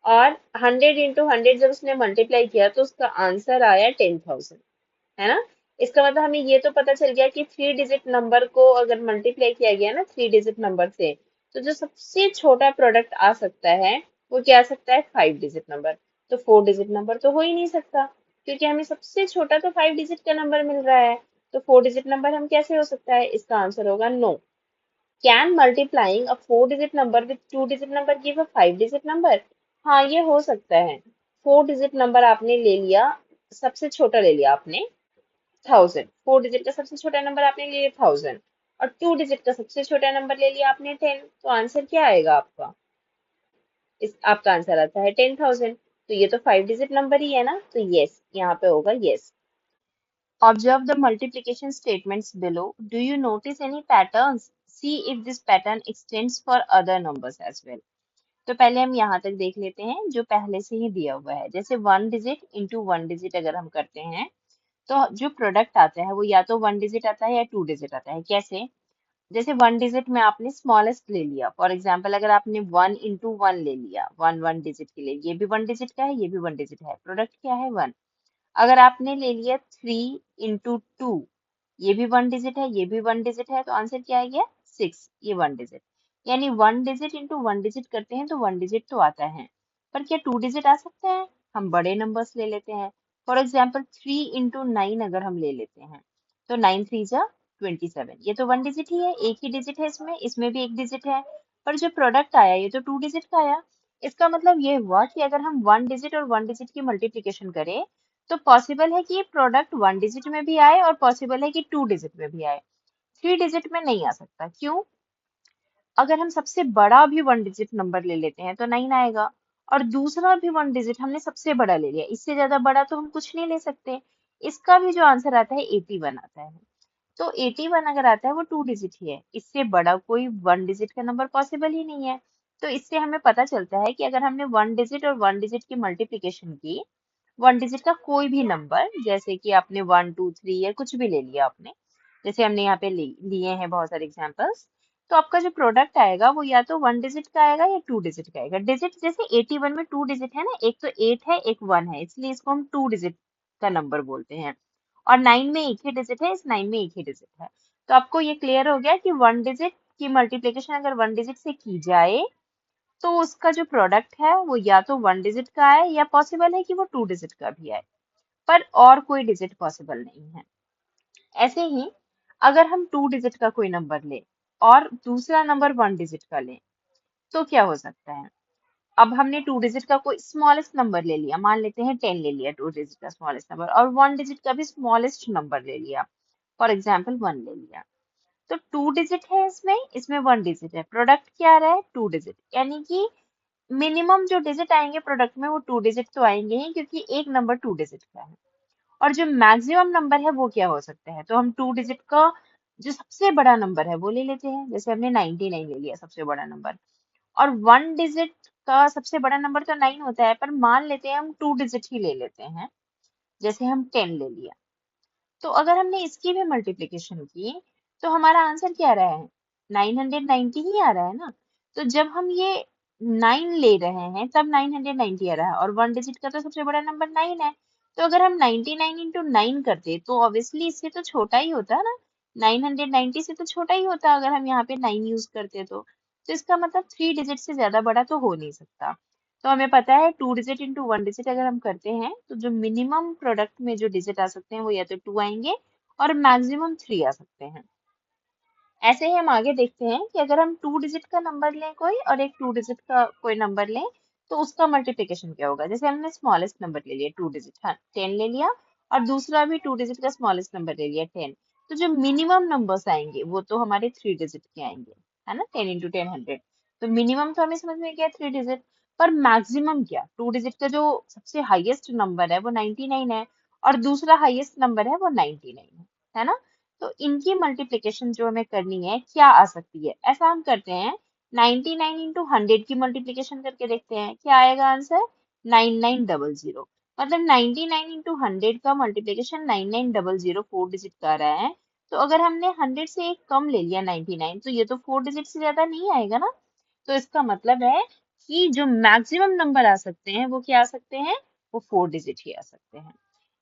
और 100 इंटू 100 जब उसने मल्टीप्लाई किया तो उसका आंसर आया 10,000, है ना। इसका मतलब हमें ये तो पता चल गया कि थ्री डिजिट नंबर को अगर मल्टीप्लाई किया गया ना थ्री डिजिट नंबर से, तो जो सबसे छोटा प्रोडक्ट आ सकता है वो क्या आ सकता है, फाइव डिजिट नंबर। तो फोर डिजिट नंबर तो हो ही नहीं सकता, क्योंकि हमें सबसे छोटा तो फाइव डिजिट का नंबर मिल रहा है। तो फोर डिजिट नंबर हम कैसे हो सकता है, इसका आंसर होगा no. Can multiplying a four digit number with two digit number give a five digit number. हाँ ये हो सकता है। फोर डिजिट नंबर आपने ले लिया, सबसे छोटा ले लिया आपने 1000, फोर डिजिट का सबसे छोटा नंबर आपने ले लिया 1000, और टू डिजिट का सबसे छोटा नंबर ले लिया आपने 10, तो आंसर क्या आएगा आपका, इस आपका आंसर आता है 10,000। तो ये तो फाइव डिजिट नंबर ही है ना, तो यस यहाँ पे होगा yes. Observe the multiplication statements below. Do you notice any patterns? See if this pattern extends for other numbers as well. तो पहले हम यहाँ तक देख लेते हैं जो पहले से ही दिया हुआ है। जैसे one digit into one digit अगर हम करते हैं, तो जो प्रोडक्ट आता है वो या तो वन डिजिट आता है या टू डिजिट आता है। कैसे, जैसे वन डिजिट में आपने स्मॉलेस्ट ले लिया, फॉर एग्जाम्पल अगर आपने वन इंटू वन ले लिया, वन वन डिजिट के लिए, ये भी वन डिजिट का है ये भी वन डिजिट है, प्रोडक्ट क्या है वन। अगर आपने ले लिया थ्री इंटू टू, ये भी वन डिजिट है ये भी वन डिजिट है, तो आंसर क्या आ गया सिक्स, ये वन डिजिट। यानी one digit into one digit करते हैं तो वन डिजिट तो आता है, पर क्या टू डिजिट आ सकते हैं, हम बड़े नंबर्स ले लेते हैं। For example three into nine अगर हम ले लेते हैं, तो नाइन थ्री जा 27, ये तो वन डिजिट ही है, एक ही डिजिट है, इसमें इसमें भी एक डिजिट है। पर जो प्रोडक्ट आया ये तो टू डिजिट का आया। इसका मतलब ये हुआ कि अगर हम वन डिजिट और वन डिजिट की मल्टीप्लीकेशन करें, तो पॉसिबल है कि ये प्रोडक्ट वन डिजिट में भी आए और पॉसिबल है कि टू डिजिट में भी आए, थ्री डिजिट में नहीं आ सकता। क्यों, अगर हम सबसे बड़ा भी वन डिजिट नंबर ले लेते हैं तो नाइन आएगा, और दूसरा भी वन डिजिट हमने सबसे बड़ा ले लिया, इससे ज्यादा बड़ा तो हम कुछ नहीं ले सकते। इसका भी जो आंसर आता है 81 आता है। तो 81 अगर आता है वो टू डिजिट ही है, इससे बड़ा कोई वन डिजिट का नंबर पॉसिबल ही नहीं है। तो इससे हमें पता चलता है कि अगर हमने वन डिजिट और वन डिजिट की मल्टीप्लीकेशन की, वन डिजिट का कोई भी नंबर, जैसे कि आपने वन टू थ्री या कुछ भी ले लिया आपने, जैसे हमने यहाँ पे लिए हैं बहुत सारे एग्जांपल्स, तो आपका जो प्रोडक्ट आएगा वो या तो वन डिजिट का आएगा या टू डिजिट का आएगा। डिजिट जैसे 81 में टू डिजिट है ना, एक तो एट है एक वन है, इसलिए इसको हम टू डिजिट का नंबर बोलते हैं। और नाइन में एक ही डिजिट है, इस नाइन में एक ही डिजिट है। तो आपको ये क्लियर हो गया कि वन डिजिट की मल्टीप्लिकेशन अगर वन डिजिट से की जाए तो उसका जो प्रोडक्ट है वो या तो वन डिजिट का आए या पॉसिबल है कि वो टू डिजिट का भी आए, पर और कोई डिजिट पॉसिबल नहीं है। ऐसे ही अगर हम टू डिजिट का कोई नंबर ले और दूसरा नंबर वन डिजिट का ले, तो क्या हो सकता है। अब हमने टू डिजिट का कोई स्मॉलेस्ट नंबर ले लिया, मान लेते हैं 10 ले लिया टू डिजिट का स्मॉलेस्ट नंबर, और वन डिजिट का भी स्मॉलेस्ट नंबर ले लिया, फॉर एग्जाम्पल वन ले लिया। तो टू डिजिट है इसमें, इसमें वन डिजिट है, प्रोडक्ट क्या आ रहा है टू डिजिट, यानी कि मिनिमम जो डिजिट आएंगे प्रोडक्ट में वो टू डिजिट तो आएंगे ही, क्योंकि एक नंबर टू डिजिट का है। और जो मैक्सिमम नंबर है वो क्या हो सकता है, तो हम टू डिजिट का जो सबसे बड़ा नंबर है वो ले लेते हैं, जैसे हमने 99 ले लिया सबसे बड़ा नंबर। और वन डिजिट का सबसे बड़ा नंबर तो नाइन होता है, पर मान लेते हैं हम टू डिजिट ही ले लेते हैं, जैसे हम 10 ले लिया। तो अगर हमने इसकी भी मल्टीप्लिकेशन की तो हमारा आंसर क्या आ रहा है, 990 ही आ रहा है ना। तो जब हम ये नाइन ले रहे हैं तब 990 आ रहा है, और वन डिजिट का तो सबसे बड़ा नंबर नाइन है। तो अगर हम 99 इंटू नाइन करते तो ऑब्वियसली इससे तो छोटा ही होता ना, 990 से तो छोटा ही होता अगर हम यहाँ पे नाइन यूज करते तो इसका मतलब थ्री डिजिट से ज्यादा बड़ा तो हो नहीं सकता। तो हमें पता है two digit into one digit अगर हम करते हैं तो जो मिनिमम प्रोडक्ट में जो डिजिट आ सकते हैं वो या तो टू आएंगे और मैक्सिमम थ्री आ सकते हैं। ऐसे ही हम आगे देखते हैं कि अगर हम 2 डिजिट का नंबर लें कोई और एक 2 डिजिट का कोई नंबर लें तो उसका मल्टीप्लिकेशन क्या होगा। जैसे हमने स्मॉलेस्ट नंबर ले लिया 2 डिजिट, हाँ 10 ले लिया, और दूसरा भी 2 डिजिट का स्मॉलेस्ट नंबर ले लिया 10, तो जो मिनिमम नंबर्स आएंगे वो तो हमारे 3 डिजिट के आएंगे, है ना। 10 × 10 100, तो मिनिमम तो हमें समझ में गया 3 डिजिट, पर मैक्सिमम क्या, 2 डिजिट का जो सबसे हाईएस्ट नंबर है वो 99 है, और दूसरा हाईएस्ट नंबर है वो 99 है ना। तो इनकी मल्टीप्लिकेशन जो हमें करनी है क्या आ सकती है, ऐसा हम करते हैं 99 × 100 की मल्टीप्लिकेशन करके देखते हैं क्या आएगा आंसर, 9900। मतलब 99 × 100 का मल्टीप्लिकेशन 9900 4 डिजिट का आ रहा है। तो अगर हमने 100 से एक कम ले लिया 99, तो ये तो 4 डिजिट से ज्यादा नहीं आएगा ना। तो इसका मतलब है कि जो मैक्सिमम नंबर आ सकते हैं वो क्या आ सकते हैं, वो 4 डिजिट ही आ सकते हैं।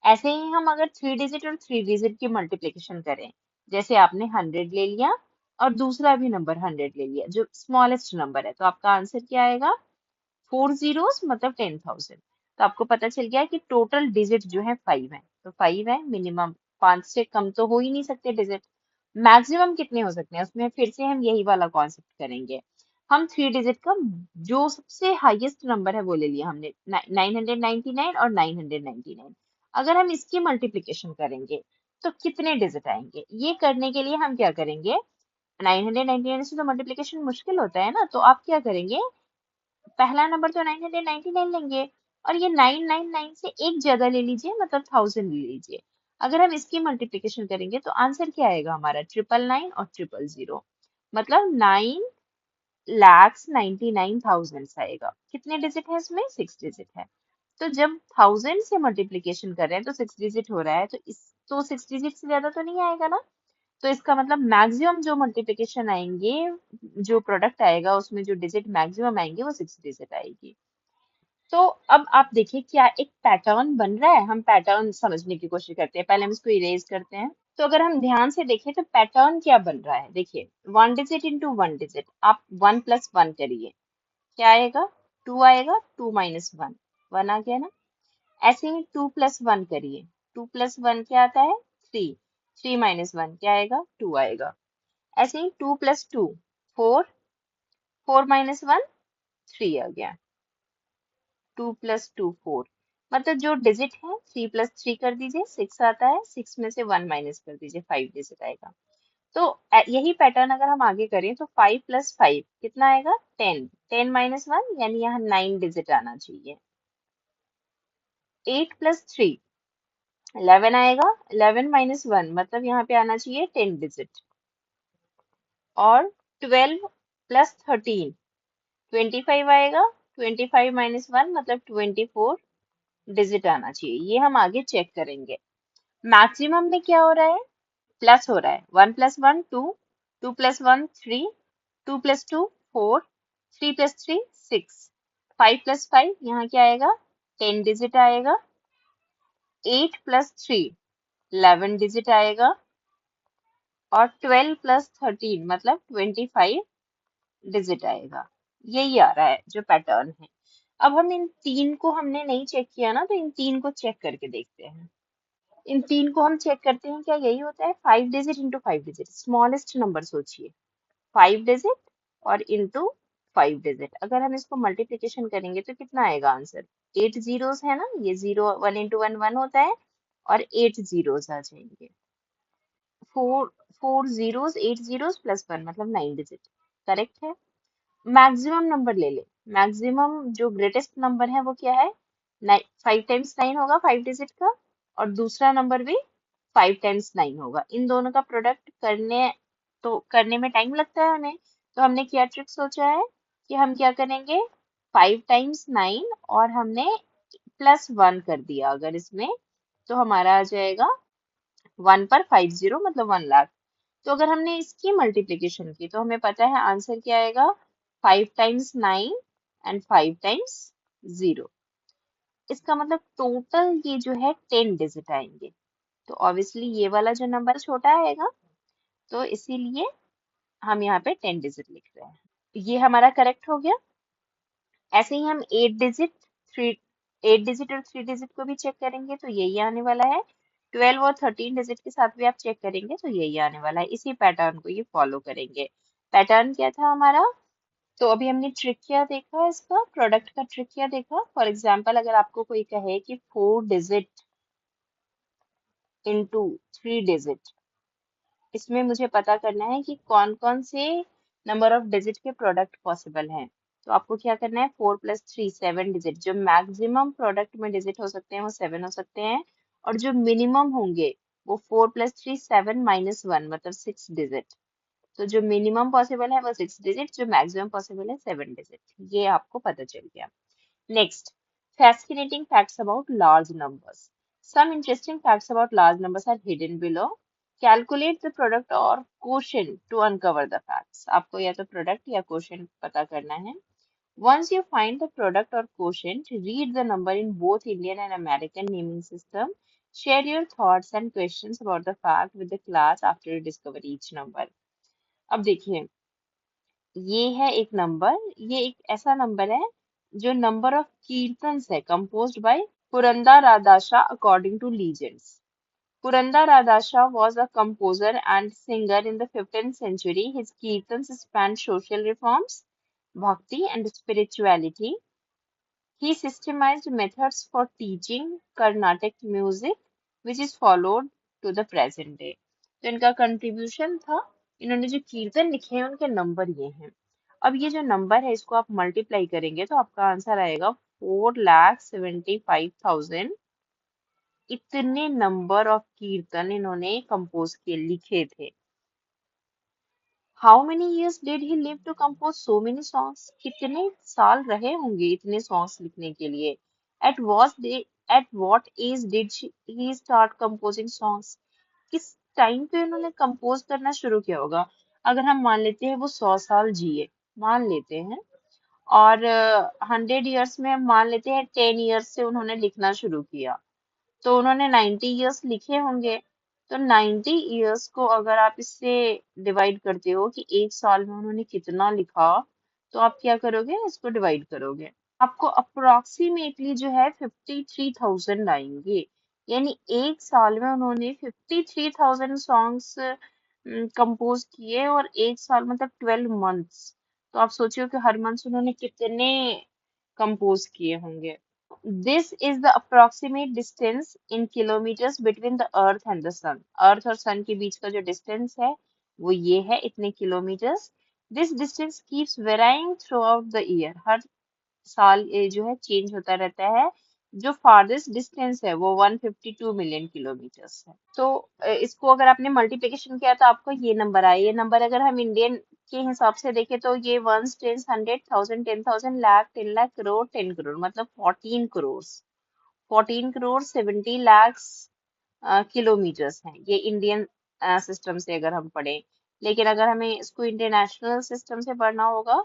ऐसे ही हम अगर 3 डिजिट और 3 डिजिट की मल्टीप्लिकेशन करें, जैसे आपने 100 ले लिया और दूसरा भी नंबर 100 ले लिया जो स्मॉलेस्ट नंबर है, तो आपका आंसर क्या आएगा, 4 zeros मतलब 10,000। तो आपको पता चल गया कि टोटल डिजिट जो है 5 है, तो 5 है मिनिमम, 5 से कम तो हो ही नहीं सकते डिजिट। मैक्सिमम कितने हो सकते हैं, उसमें फिर से हम यही वाला कॉन्सेप्ट करेंगे। हम 3 डिजिट का जो सबसे हाईएस्ट नंबर है वो ले लिया हमने, 999 और 999। अगर हम इसकी मल्टीप्लिकेशन करेंगे तो कितने डिजिट आएंगे, ये करने के लिए हम क्या करेंगे, 999 से तो मल्टीप्लिकेशन मुश्किल होता है ना, तो आप क्या करेंगे, पहला नंबर तो 999 लेंगे, और ये 999 से एक ज्यादा ले लीजिए, मतलब 1000 ले लीजिए। अगर हम इसकी मल्टीप्लिकेशन करेंगे तो आंसर क्या आएगा हमारा, 999 और 000, मतलब 9,99,000 आएगा। कितने डिजिट है इसमें, 6 डिजिट है। तो जब 1000 से मल्टीप्लिकेशन कर रहे हैं तो 6 डिजिट हो रहा है, तो इस तो 6 डिजिट से ज्यादा तो नहीं आएगा ना। तो इसका मतलब मैक्सिमम जो मल्टीप्लिकेशन आएंगे, जो प्रोडक्ट आएगा उसमें जो डिजिट मैक्सिमम आएंगे वो 6 डिजिट आएगी। तो अब आप देखिए क्या एक पैटर्न बन रहा है, हम पैटर्न समझने की कोशिश करते हैं। पहले हम इसको इरेज करते हैं। तो अगर हम ध्यान से देखें तो पैटर्न क्या बन रहा है, देखिए 1 डिजिट × 1 डिजिट, आप 1 + 1 करिए, क्या आएगा, 2 आएगा, 2 - 1, 1 आ गया ना। ऐसे ही 2 + 1 करिए, 2 + 1 क्या आता है, 3, 3 - 1 क्या आएगा, 2 आएगा। ऐसे ही 2 + 2 4, 4 - 1 3 आ गया, 2 + 2 4। मतलब जो डिजिट है 3 + 3 कर दीजिए, 6 आता है, 6 में से 1 माइनस कर दीजिए, 5 डिजिट आएगा। तो यही पैटर्न अगर हम आगे करें तो 5 + 5 कितना आएगा, 10, 10 - 1 यानी यहाँ 9 डिजिट आना चाहिए। 8 + 3 11 आएगा, 11 - 1 मतलब यहाँ पे आना चाहिए 10 डिजिट। और 12 + 13 25 आएगा, 25 - 1 मतलब 24 डिजिट आना चाहिए। ये हम आगे चेक करेंगे। मैक्सिमम में क्या हो रहा है, प्लस हो रहा है, 1 + 1 2, 2 + 1 3, 2 + 2 4, 3 + 3 6, 5 + 5 यहाँ क्या आएगा, 10 डिजिट आएगा। 8 + 3 11 डिजिट आएगा, और 12 + 13 मतलब 25 डिजिट आएगा। यही आ रहा है जो पैटर्न है। अब हम इन तीन को हमने नहीं चेक किया ना, तो इन तीन को चेक करके देखते हैं। इन तीन को हम चेक करते हैं, क्या यही होता है, 5 डिजिट × 5 डिजिट, स्मॉलेस्ट नंबर सोचिए, 5 डिजिट और इंटू 5 डिजिट। अगर हम इसको मल्टीप्लिकेशन करेंगे तो कितना आएगा आंसर, 8 जीरोस है ना, ये जीरो 1 × 1 1 होता है, और 8 जीरोस आ जाएंगे, 4 4 zeros 8 zeros + 1 मतलब 9 डिजिट, करेक्ट है। मैक्सिमम नंबर ले ले, मैक्सिमम जो ग्रेटेस्ट नंबर है वो क्या है, 5 × 9 होगा 5 डिजिट का, और दूसरा नंबर भी 5 × 9 होगा। इन दोनों का प्रोडक्ट करने में टाइम लगता है हमें, तो हमने क्या ट्रिक सोचा है कि हम क्या करेंगे, 5 × 9 और हमने +1 कर दिया अगर इसमें, तो हमारा आ जाएगा 1 पर 50 मतलब 1 लाख। तो अगर हमने इसकी मल्टीप्लिकेशन की तो हमें पता है आंसर क्या आएगा, 5 × 9 एंड 5 × 0। इसका मतलब टोटल ये जो है 10 डिजिट आएंगे। तो ऑब्वियसली ये वाला जो नंबर छोटा आएगा, तो इसीलिए हम यहाँ पे 10 डिजिट लिख रहे हैं। ये हमारा करेक्ट हो गया। ऐसे ही हम 8 डिजिट 3 8 डिजिट और 3 डिजिट को भी चेक करेंगे तो यही आने वाला है, 12 और 13 डिजिट के साथ भी आप चेक करेंगे तो यही आने वाला है, इसी पैटर्न को ये फॉलो करेंगे। पैटर्न क्या था हमारा? तो अभी हमने ट्रिक क्या देखा, इसका प्रोडक्ट का ट्रिक क्या देखा। फॉर एग्जाम्पल अगर आपको कोई कहे कि 4 डिजिट इंटू 3 डिजिट, इसमें मुझे पता करना है कि कौन कौन से नंबर ऑफ डिजिट के प्रोडक्ट पॉसिबल हैं। तो आपको क्या करना है, 4 प्लस 3 7 डिजिट, जो मैक्सिमम प्रोडक्ट में डिजिट हो सकते हैं वो 7 हो सकते हैं, और जो मिनिमम होंगे वो 4 प्लस 3 7 माइनस 1 मतलब 6 डिजिट। तो जो मिनिमम पॉसिबल है वो 6 डिजिट, जो मैक्सिमम पॉसिबल है 7 डिजिट। ये आपको पता चल गया। Next, fascinating facts about large numbers. Some interesting facts about large numbers are hidden below. Calculate the product or quotient to uncover the facts. आपको या तो product या quotient पता करना है. Once you find the product or quotient, read the number in both Indian and American naming system. Share your thoughts and questions about the fact with the class after you discover each number. अब देखिए, ये है एक number, ये एक ऐसा number है जो नंबर ऑफ कीर्तन्स है, composed by Purandar Radasha according to legends. Purandar Radasha was a composer and singer in the 15th century. His kirtans spanned social reforms, bhakti, and spirituality. He systemized methods for teaching Carnatic music, which is followed to the present day. तो इनका contribution था, इन्होंने जो कीर्तन लिखे हैं उनके number ये हैं। अब ये जो नंबर है इसको आप मल्टीप्लाई करेंगे तो आपका आंसर आएगा 4,75,000। इतने नंबर ऑफ कीर्तन इन्होंने कंपोज के लिखे थे। How many years did he live to compose so many songs? कितने साल रहे होंगे इतने सॉन्ग्स लिखने के लिए? At what at what age did he start composing songs? किस टाइम पे उन्होंने कंपोज करना शुरू किया होगा? अगर हम मान लेते हैं वो 100 साल जिए, मान लेते हैं, और 100 years में हम मान लेते हैं 10 years से उन्होंने लिखना शुरू किया, तो उन्होंने 90 years लिखे होंगे। तो 90 years को अगर आप इससे डिवाइड करते हो कि एक साल में उन्होंने कितना लिखा, तो आप क्या करोगे, इसको डिवाइड करोगे, आपको अप्रोक्सीमेटली जो है 53,000 आएंगे। यानी एक साल में उन्होंने 53,000 सॉन्ग्स कंपोज किए, और एक साल मतलब 12 months। तो आप सोचियो कि हर मंथ उन्होंने कितने कंपोज किए होंगे। This is the approximate distance in kilometers between the earth and the sun. अर्थ और सन के बीच का जो डिस्टेंस है वो ये है, इतने kilometres. This distance keeps varying throughout the year. हर साल ये जो है चेंज होता रहता है। जो फारदेस्ट डिस्टेंस है वो 152 मिलियन किलोमीटर्स है। तो इसको अगर आपने मल्टीप्लिकेशन किया तो आपको ये नंबर आया। ये नंबर अगर हम इंडियन के हिसाब से देखें तो ये वंस, टेंस, 100,000, 10,000, लाख, 10 लाख, करोड़, 10 करोड़ मतलब 14 करोड़। 14 करोड़ 70 lakhs किलोमीटर्स हैं। ये इंडियन सिस्टम से अगर हम पढ़ें, लेकिन अगर हमें इसको इंटरनेशनल सिस्टम से पढ़ना होगा,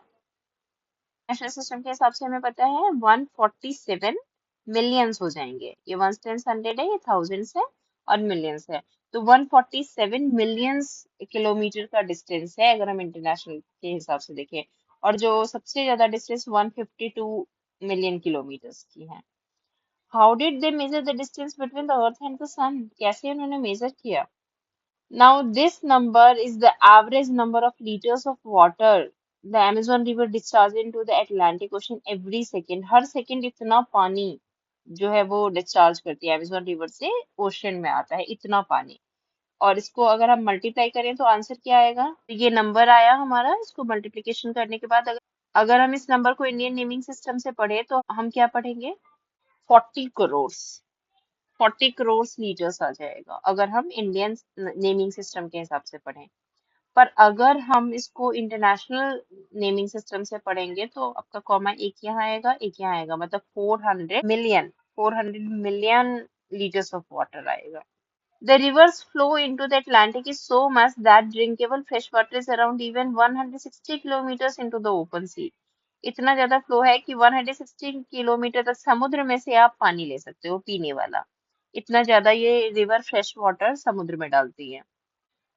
नेशनल सिस्टम के हिसाब से हमें पता है 147 मिलियंस हो जाएंगे। ये वन टेंस हंड्रेड है, ये थाउजेंड्स है, और मिलियंस है। तो 147 मिलियंस किलोमीटर का डिस्टेंस है अगर हम इंटरनेशनल के हिसाब से देखें। और जो सबसे ज्यादा डिस्टेंस 152 मिलियन किलोमीटर्स की है। How did they measure the distance between the earth and the sun? कैसे उन्होंने मेजर किया? Now, this number is the average number of liters of water the Amazon River discharges into the Atlantic Ocean every second. Her second इतना पानी जो है वो discharge करती है अमेजोन रिवर से, ओशन में आता है इतना पानी। और इसको अगर हम मल्टीप्लाई करें तो आंसर क्या आएगा? तो ये नंबर आया हमारा, इसको मल्टीप्लिकेशन करने के बाद अगर हम इस नंबर को इंडियन नेमिंग सिस्टम से पढ़े तो हम क्या पढ़ेंगे? 40 करोड़। 40 करोड़ लीटर्स आ जाएगा अगर हम इंडियन नेमिंग सिस्टम के हिसाब से पढ़ें। पर अगर हम इसको इंटरनेशनल नेमिंग सिस्टम से पढ़ेंगे तो आपका कॉमा एक यहाँ आएगा, एक यहाँ आएगा, मतलब 400 मिलियन liters of water आएगा। The river's flow into the Atlantic is so much that drinkable fresh water is around even 160 kilometers into the open sea. इतना ज्यादा फ्लो है कि 160 किलोमीटर तक समुद्र में से आप पानी ले सकते हो पीने वाला। इतना ज्यादा ये रिवर फ्रेश वाटर समुद्र में डालती है।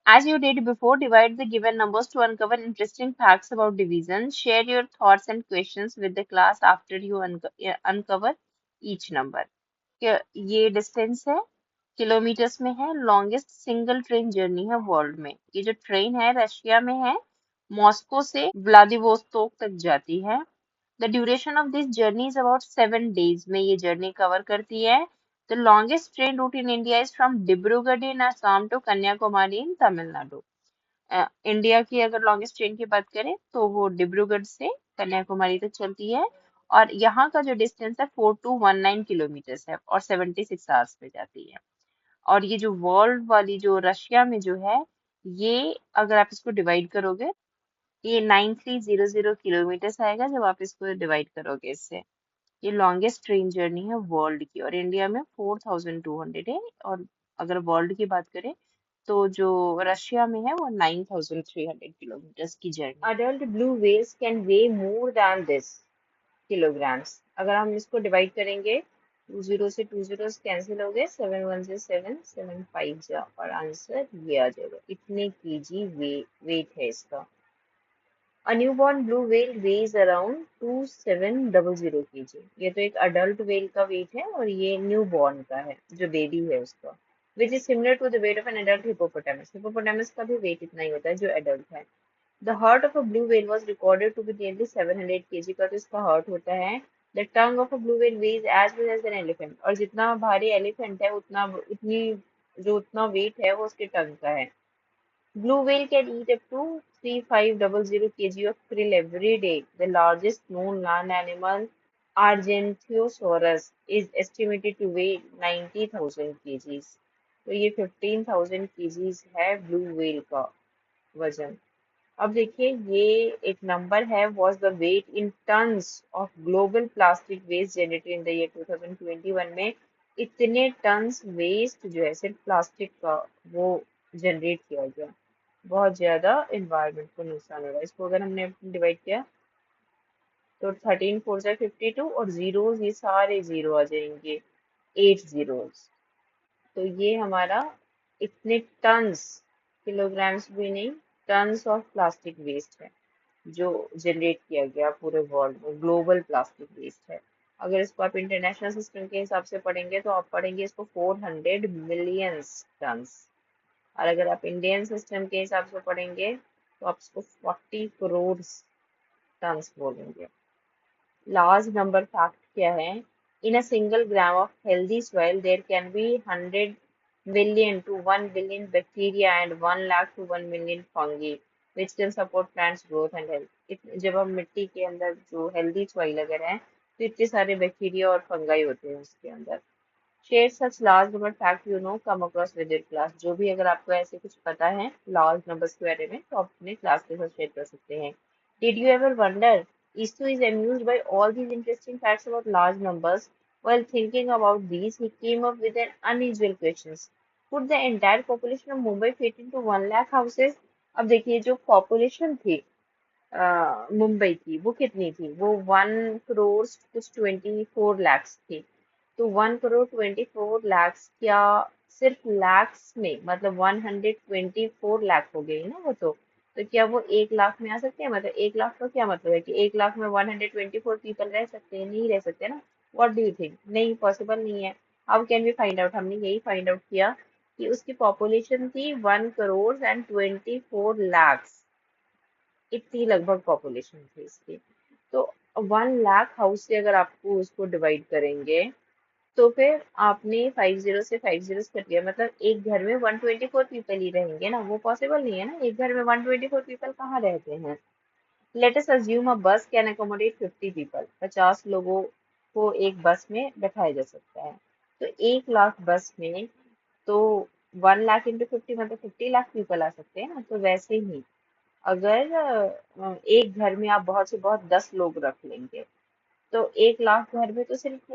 As you did before, divide the given numbers to uncover interesting facts about division. Share your thoughts and questions with the class after you uncover each number. ये डिस्टेंस है, kilometres में है। Longest single train journey है world में। ये जो train है Russia में है, मॉस्को से व्लादिवोस्तोक तक जाती है। The duration of this journey is about 7 days में ये जर्नी कवर करती है। The longest train route in India is from Dibrugarh in Assam to Kanyakumari in Tamil Nadu. India की अगर लॉन्गेस्ट ट्रेन की बात करें तो वो डिब्रूगढ़ से कन्याकुमारी तक चलती है, और यहाँ का जो डिस्टेंस है 4219 किलोमीटर्स है और 76 आवर्स में जाती है। और ये जो वर्ल्ड वाली जो रशिया में जो है, ये अगर आप इसको डिवाइड करोगे, ये 9300 किलोमीटर्स आएगा जब आप इसको डिवाइड करोगे इससे। ये लॉन्गेस्ट ट्रेन जर्नी है वर्ल्ड की, और इंडिया में 4200 है। और अगर वर्ल्ड की बात करें तो जो रशिया में है वो 9300 किलोमीटर्स की journey. Adult blue whales can way more than this kilograms। अगर हम इसको डिवाइड करेंगे, 20 से 20 कैंसिल हो गए, 7 1 से 7 7 5 जा, और आंसर ये आ जाएगा। इतने केजी वेट है इसका। A newborn blue whale weighs around 2700 kg। ये तो एक अडल्ट व्हेल का वेट है, और ये न्यूबॉर्न का है, जो बेबी है उसका। Which is similar to the weight of an adult hippopotamus. Hippopotamus का भी वेट इतना ही होता है जो एडल्ट है। The heart of a blue whale was recorded to be nearly 700 kg का, तो इसका हार्ट होता है। The tongue of a blue whale weighs as much as an elephant। और जितना भारी एलिफेंट है उतना वेट है वो उसके टंग का है। Blue whale can eat up to 3500 kg of krill every day. The largest known land animal, Argentinosaurus, is estimated to weigh 90,000 kgs। तो ये 15,000 kgs है ब्लू व्हेल का वजन। अब देखिए, ये एक नंबर है, was the weight in tons of global plastic waste generated in the year 2021 में। इतने टन्स वेस्ट जो है सिर्फ प्लास्टिक का वो जनरेट किया गया। बहुत ज्यादा इन्वायरमेंट को नुकसान हो रहा है। इसको अगर हमने डिवाइड किया तो 13 4 से 52, और जीरोस ये सारे जीरो आ जाएंगे, 8 जीरोस। तो ये हमारा इतने टन्स, किलोग्राम्स भी नहीं, टन्स ऑफ प्लास्टिक वेस्ट है जो जनरेट किया गया पूरे वर्ल्ड में। ग्लोबल प्लास्टिक वेस्ट है। अगर इसको आप इंटरनेशनल सिस्टम के हिसाब से पढ़ेंगे तो आप पढ़ेंगे इसको 400 मिलियंस टन्स। और अगर आप इंडियन सिस्टम के हिसाब से पढ़ेंगे तो आप इसको 40 करोड़ टन्स बोलेंगे। लार्ज नंबर फैक्ट क्या है? In a single gram of healthy soil there can be 100 million to 1 billion bacteria and 1 lakh to 1 million fungi which can support plants growth and health। जब हम मिट्टी के अंदर जो हेल्दी सॉइल अगर है तो इतने सारे बैक्टीरिया और फंगाई होते हैं उसके अंदर। Share such large number fact you know come across with your class. जो भी अगर आपको ऐसे कुछ पता है लार्ज नंबर्स के बारे में तो आप अपने क्लास के साथ शेयर कर सकते हैं। Did you ever wonder Istu is amused by all these interesting facts about large numbers? While thinking about these, he came up with an unusual question. Could the entire population of Mumbai fit into 1 lakh houses? अब देखिए, जो population थी मुंबई की वो कितनी थी? वो 1 करोड़ कुछ 24 lakhs थी। तो 1 करोड़ 24 lakhs क्या सिर्फ लैक्स में, मतलब 124 लाख हो गई ना वो तो क्या वो 1 लाख में आ सकते हैं? मतलब 1 लाख का क्या मतलब है कि 1 लाख में 124 पीपल रह सकते हैं? नहीं रह सकते ना। What do you think? नहीं, पॉसिबल नहीं है। How can we find out? हमने यही फाइंड आउट किया कि उसकी पॉपुलेशन थी 1 करोड़ 24 लाख। इतनी लगभग पॉपुलेशन थी इसकी। तो 1 लाख हाउस से अगर आपको उसको डिवाइड करेंगे तो फिर आपने 50 से 50 कट गया, मतलब एक घर में 124 पीपल ही रहेंगे ना। वो पॉसिबल नहीं है ना, एक घर में 124 पीपल कहाँ रहते हैं। लेट अस अज्यूम अ बस कैन अकोमोडेट 50 पीपल। 50 लोगों को एक बस में बैठाया जा सकता है। तो 1 लाख बस में तो 1 लाख इंटू 50 मतलब 50 लाख पीपल आ सकते हैं ना। तो वैसे ही अगर एक घर में आप बहुत से बहुत 10 लोग रख लेंगे तो 1 लाख घर में तो सिर्फ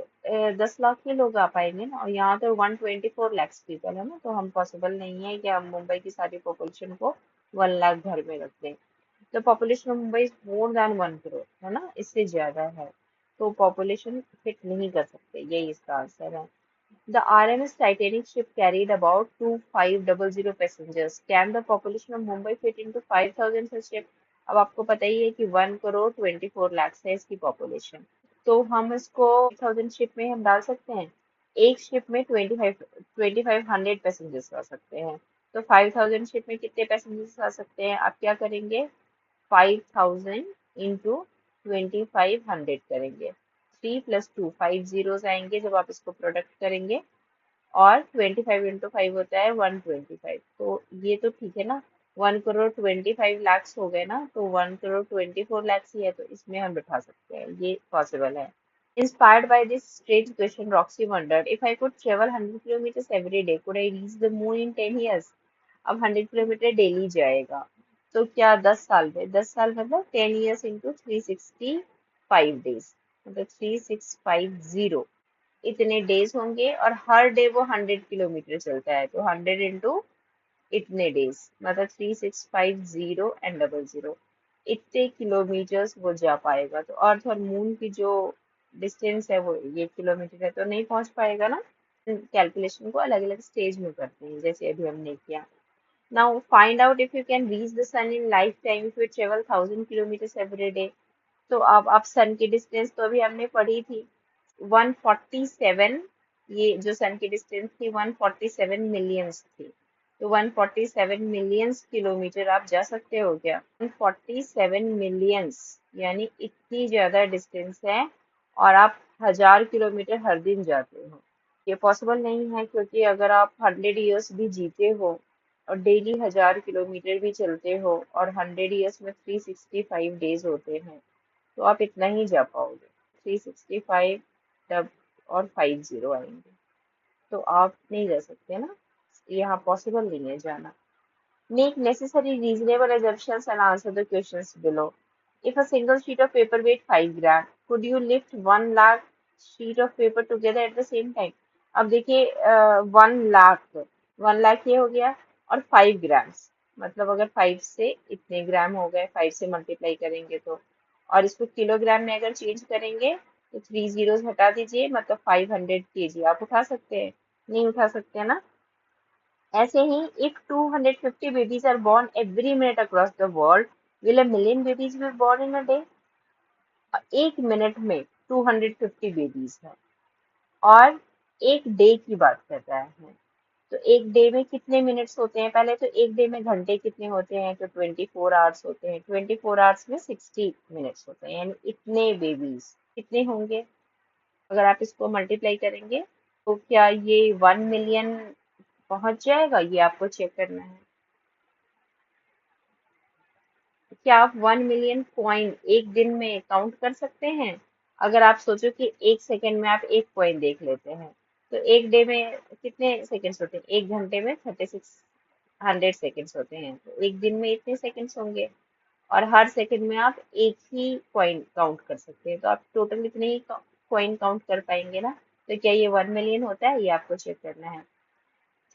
10 लाख ही लोग आ पाएंगे ना। और यहाँ तो 124 lakhs पीपल है ना, तो हम पॉसिबल नहीं है कि हम मुंबई की सारी पॉपुलेशन को 1 लाख घर में रख दें। तो population of Mumbai is more than 1 crore, है ना, इससे ज्यादा है। तो पॉपुलेशन फिट नहीं कर सकते, यही इसका आंसर है। The RMS Titanic ship carried about 2500 passengers. Can the population of Mumbai fit into 5,000 such ship? अब आपको पता ही है कि 1 करोड़ 24 lakhs है इसकी पॉपुलेशन। तो हम इसको 1000 शिप में हम डाल सकते हैं। एक शिप में 2500 पैसेंजर्स आ सकते हैं। तो 5000 शिप में कितने पैसेंजर्स आ सकते हैं? आप क्या करेंगे? 5000 इंटू 2500 करेंगे। 3 + 2 5 जीरोस आएंगे जब आप इसको प्रोडक्ट करेंगे, और 25 इंटू 5 होता है 125। तो ये तो ठीक है ना, 1 करोड़ 25 लाख हो गए ना, तो 1 करोड़ 24 लाख ही है, तो इसमें हम बिठा सकते हैं, ये पॉसिबल है। Inspired by this strange question, Roxy wondered, if I could travel 100 kilometers every day, could I reach the moon in 10 years? अब 100 किलोमीटर डेली जाएगा, तो क्या 10 साल में, 10 साल मतलब 10 years इंटू 365 डेज, मतलब 3650, इतने डेज होंगे, और हर डे वो 100 किलोमीटर चलता है, तो 100 इंटू इतने डेज, मतलब 3650 एंड 00, इतने किलोमीटर्स वो जा पाएगा। तो अर्थ और मून की जो डिस्टेंस है वो ये किलोमीटर है, तो नहीं पहुंच पाएगा ना। कैलकुलेशन को अलग अलग स्टेज में करते हैं, जैसे अभी हमने किया। Now find out if you can reach the sun in life time if you travel 1000 kilometre every day. तो अब सन की डिस्टेंस तो अभी हमने पढ़ी थी 147, ये जो सन की डिस्टेंस थी 147 मिलियंस थी। तो 147 मिलियंस किलोमीटर आप जा सकते हो क्या? 147 मिलियंस यानी इतनी ज्यादा डिस्टेंस है, और आप 1000 किलोमीटर हर दिन जाते हो। ये पॉसिबल नहीं है, क्योंकि अगर आप 100 ईयर्स भी जीते हो और डेली 1000 किलोमीटर भी चलते हो, और 100 ईयर्स में 365 डेज होते हैं, तो आप इतना ही जा पाओगे। 365 तब, और 50 आएंगे, तो आप नहीं जा सकते ना, यहाँ पॉसिबल नहीं है जाना। Make necessary reasonable assumptions and answer the questions below. If a single sheet of paper weighed 5 gram, could you lift 1 lakh sheet of paper together at the same time? अब देखिए 1 लाख ये हो गया, और 5 ग्राम्स, मतलब अगर 5 से इतने ग्राम हो गए, 5 से मल्टीप्लाई करेंगे तो, और इसको किलोग्राम में अगर चेंज करेंगे तो 3 जीरोस हटा दीजिए, मतलब 500 kg आप उठा सकते हैं? नहीं उठा सकते ना। ऐसे ही if 250 babies are born every minute across the world, will a million babies be born in a day? एक मिनट में 250 बेबीज है, और एक डे की बात कर रहा है, तो एक डे में कितने मिनट्स होते हैं? पहले तो एक डे में घंटे कितने होते हैं? तो 24 आवर्स होते हैं, 24 आवर्स में 60 मिनट्स होते हैं, यानी इतने बेबीज कितने होंगे? अगर आप इसको मल्टीप्लाई करेंगे, तो क्या ये 1 मिलियन पहुंच जाएगा? ये आपको चेक करना है। क्या आप 1 मिलियन कॉइन एक दिन में काउंट कर सकते हैं? अगर आप सोचो कि एक सेकंड में आप एक कॉइन देख लेते हैं, तो एक डे में कितने सेकंड्स होते हैं? एक घंटे में 3600 सेकंड्स होते हैं, तो एक दिन में इतने सेकंड्स होंगे, और हर सेकंड में आप एक ही कॉइन काउंट कर सकते हैं, तो आप टोटल इतने ही कॉइन काउंट कर पाएंगे ना। तो क्या ये 1 मिलियन होता है? ये आपको चेक करना है।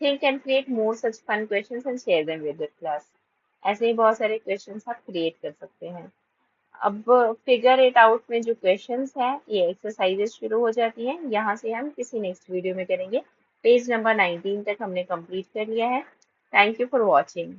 Think and create more such fun questions and share them with the class. ऐसे ही बहुत सारे क्वेश्चंस आप क्रिएट कर सकते हैं। अब फिगर इट आउट में जो क्वेश्चंस हैं, ये एक्सरसाइजेस शुरू हो जाती हैं, यहाँ से हम किसी नेक्स्ट वीडियो में करेंगे। पेज नंबर 19 तक हमने कंप्लीट कर लिया है। Thank you for watching.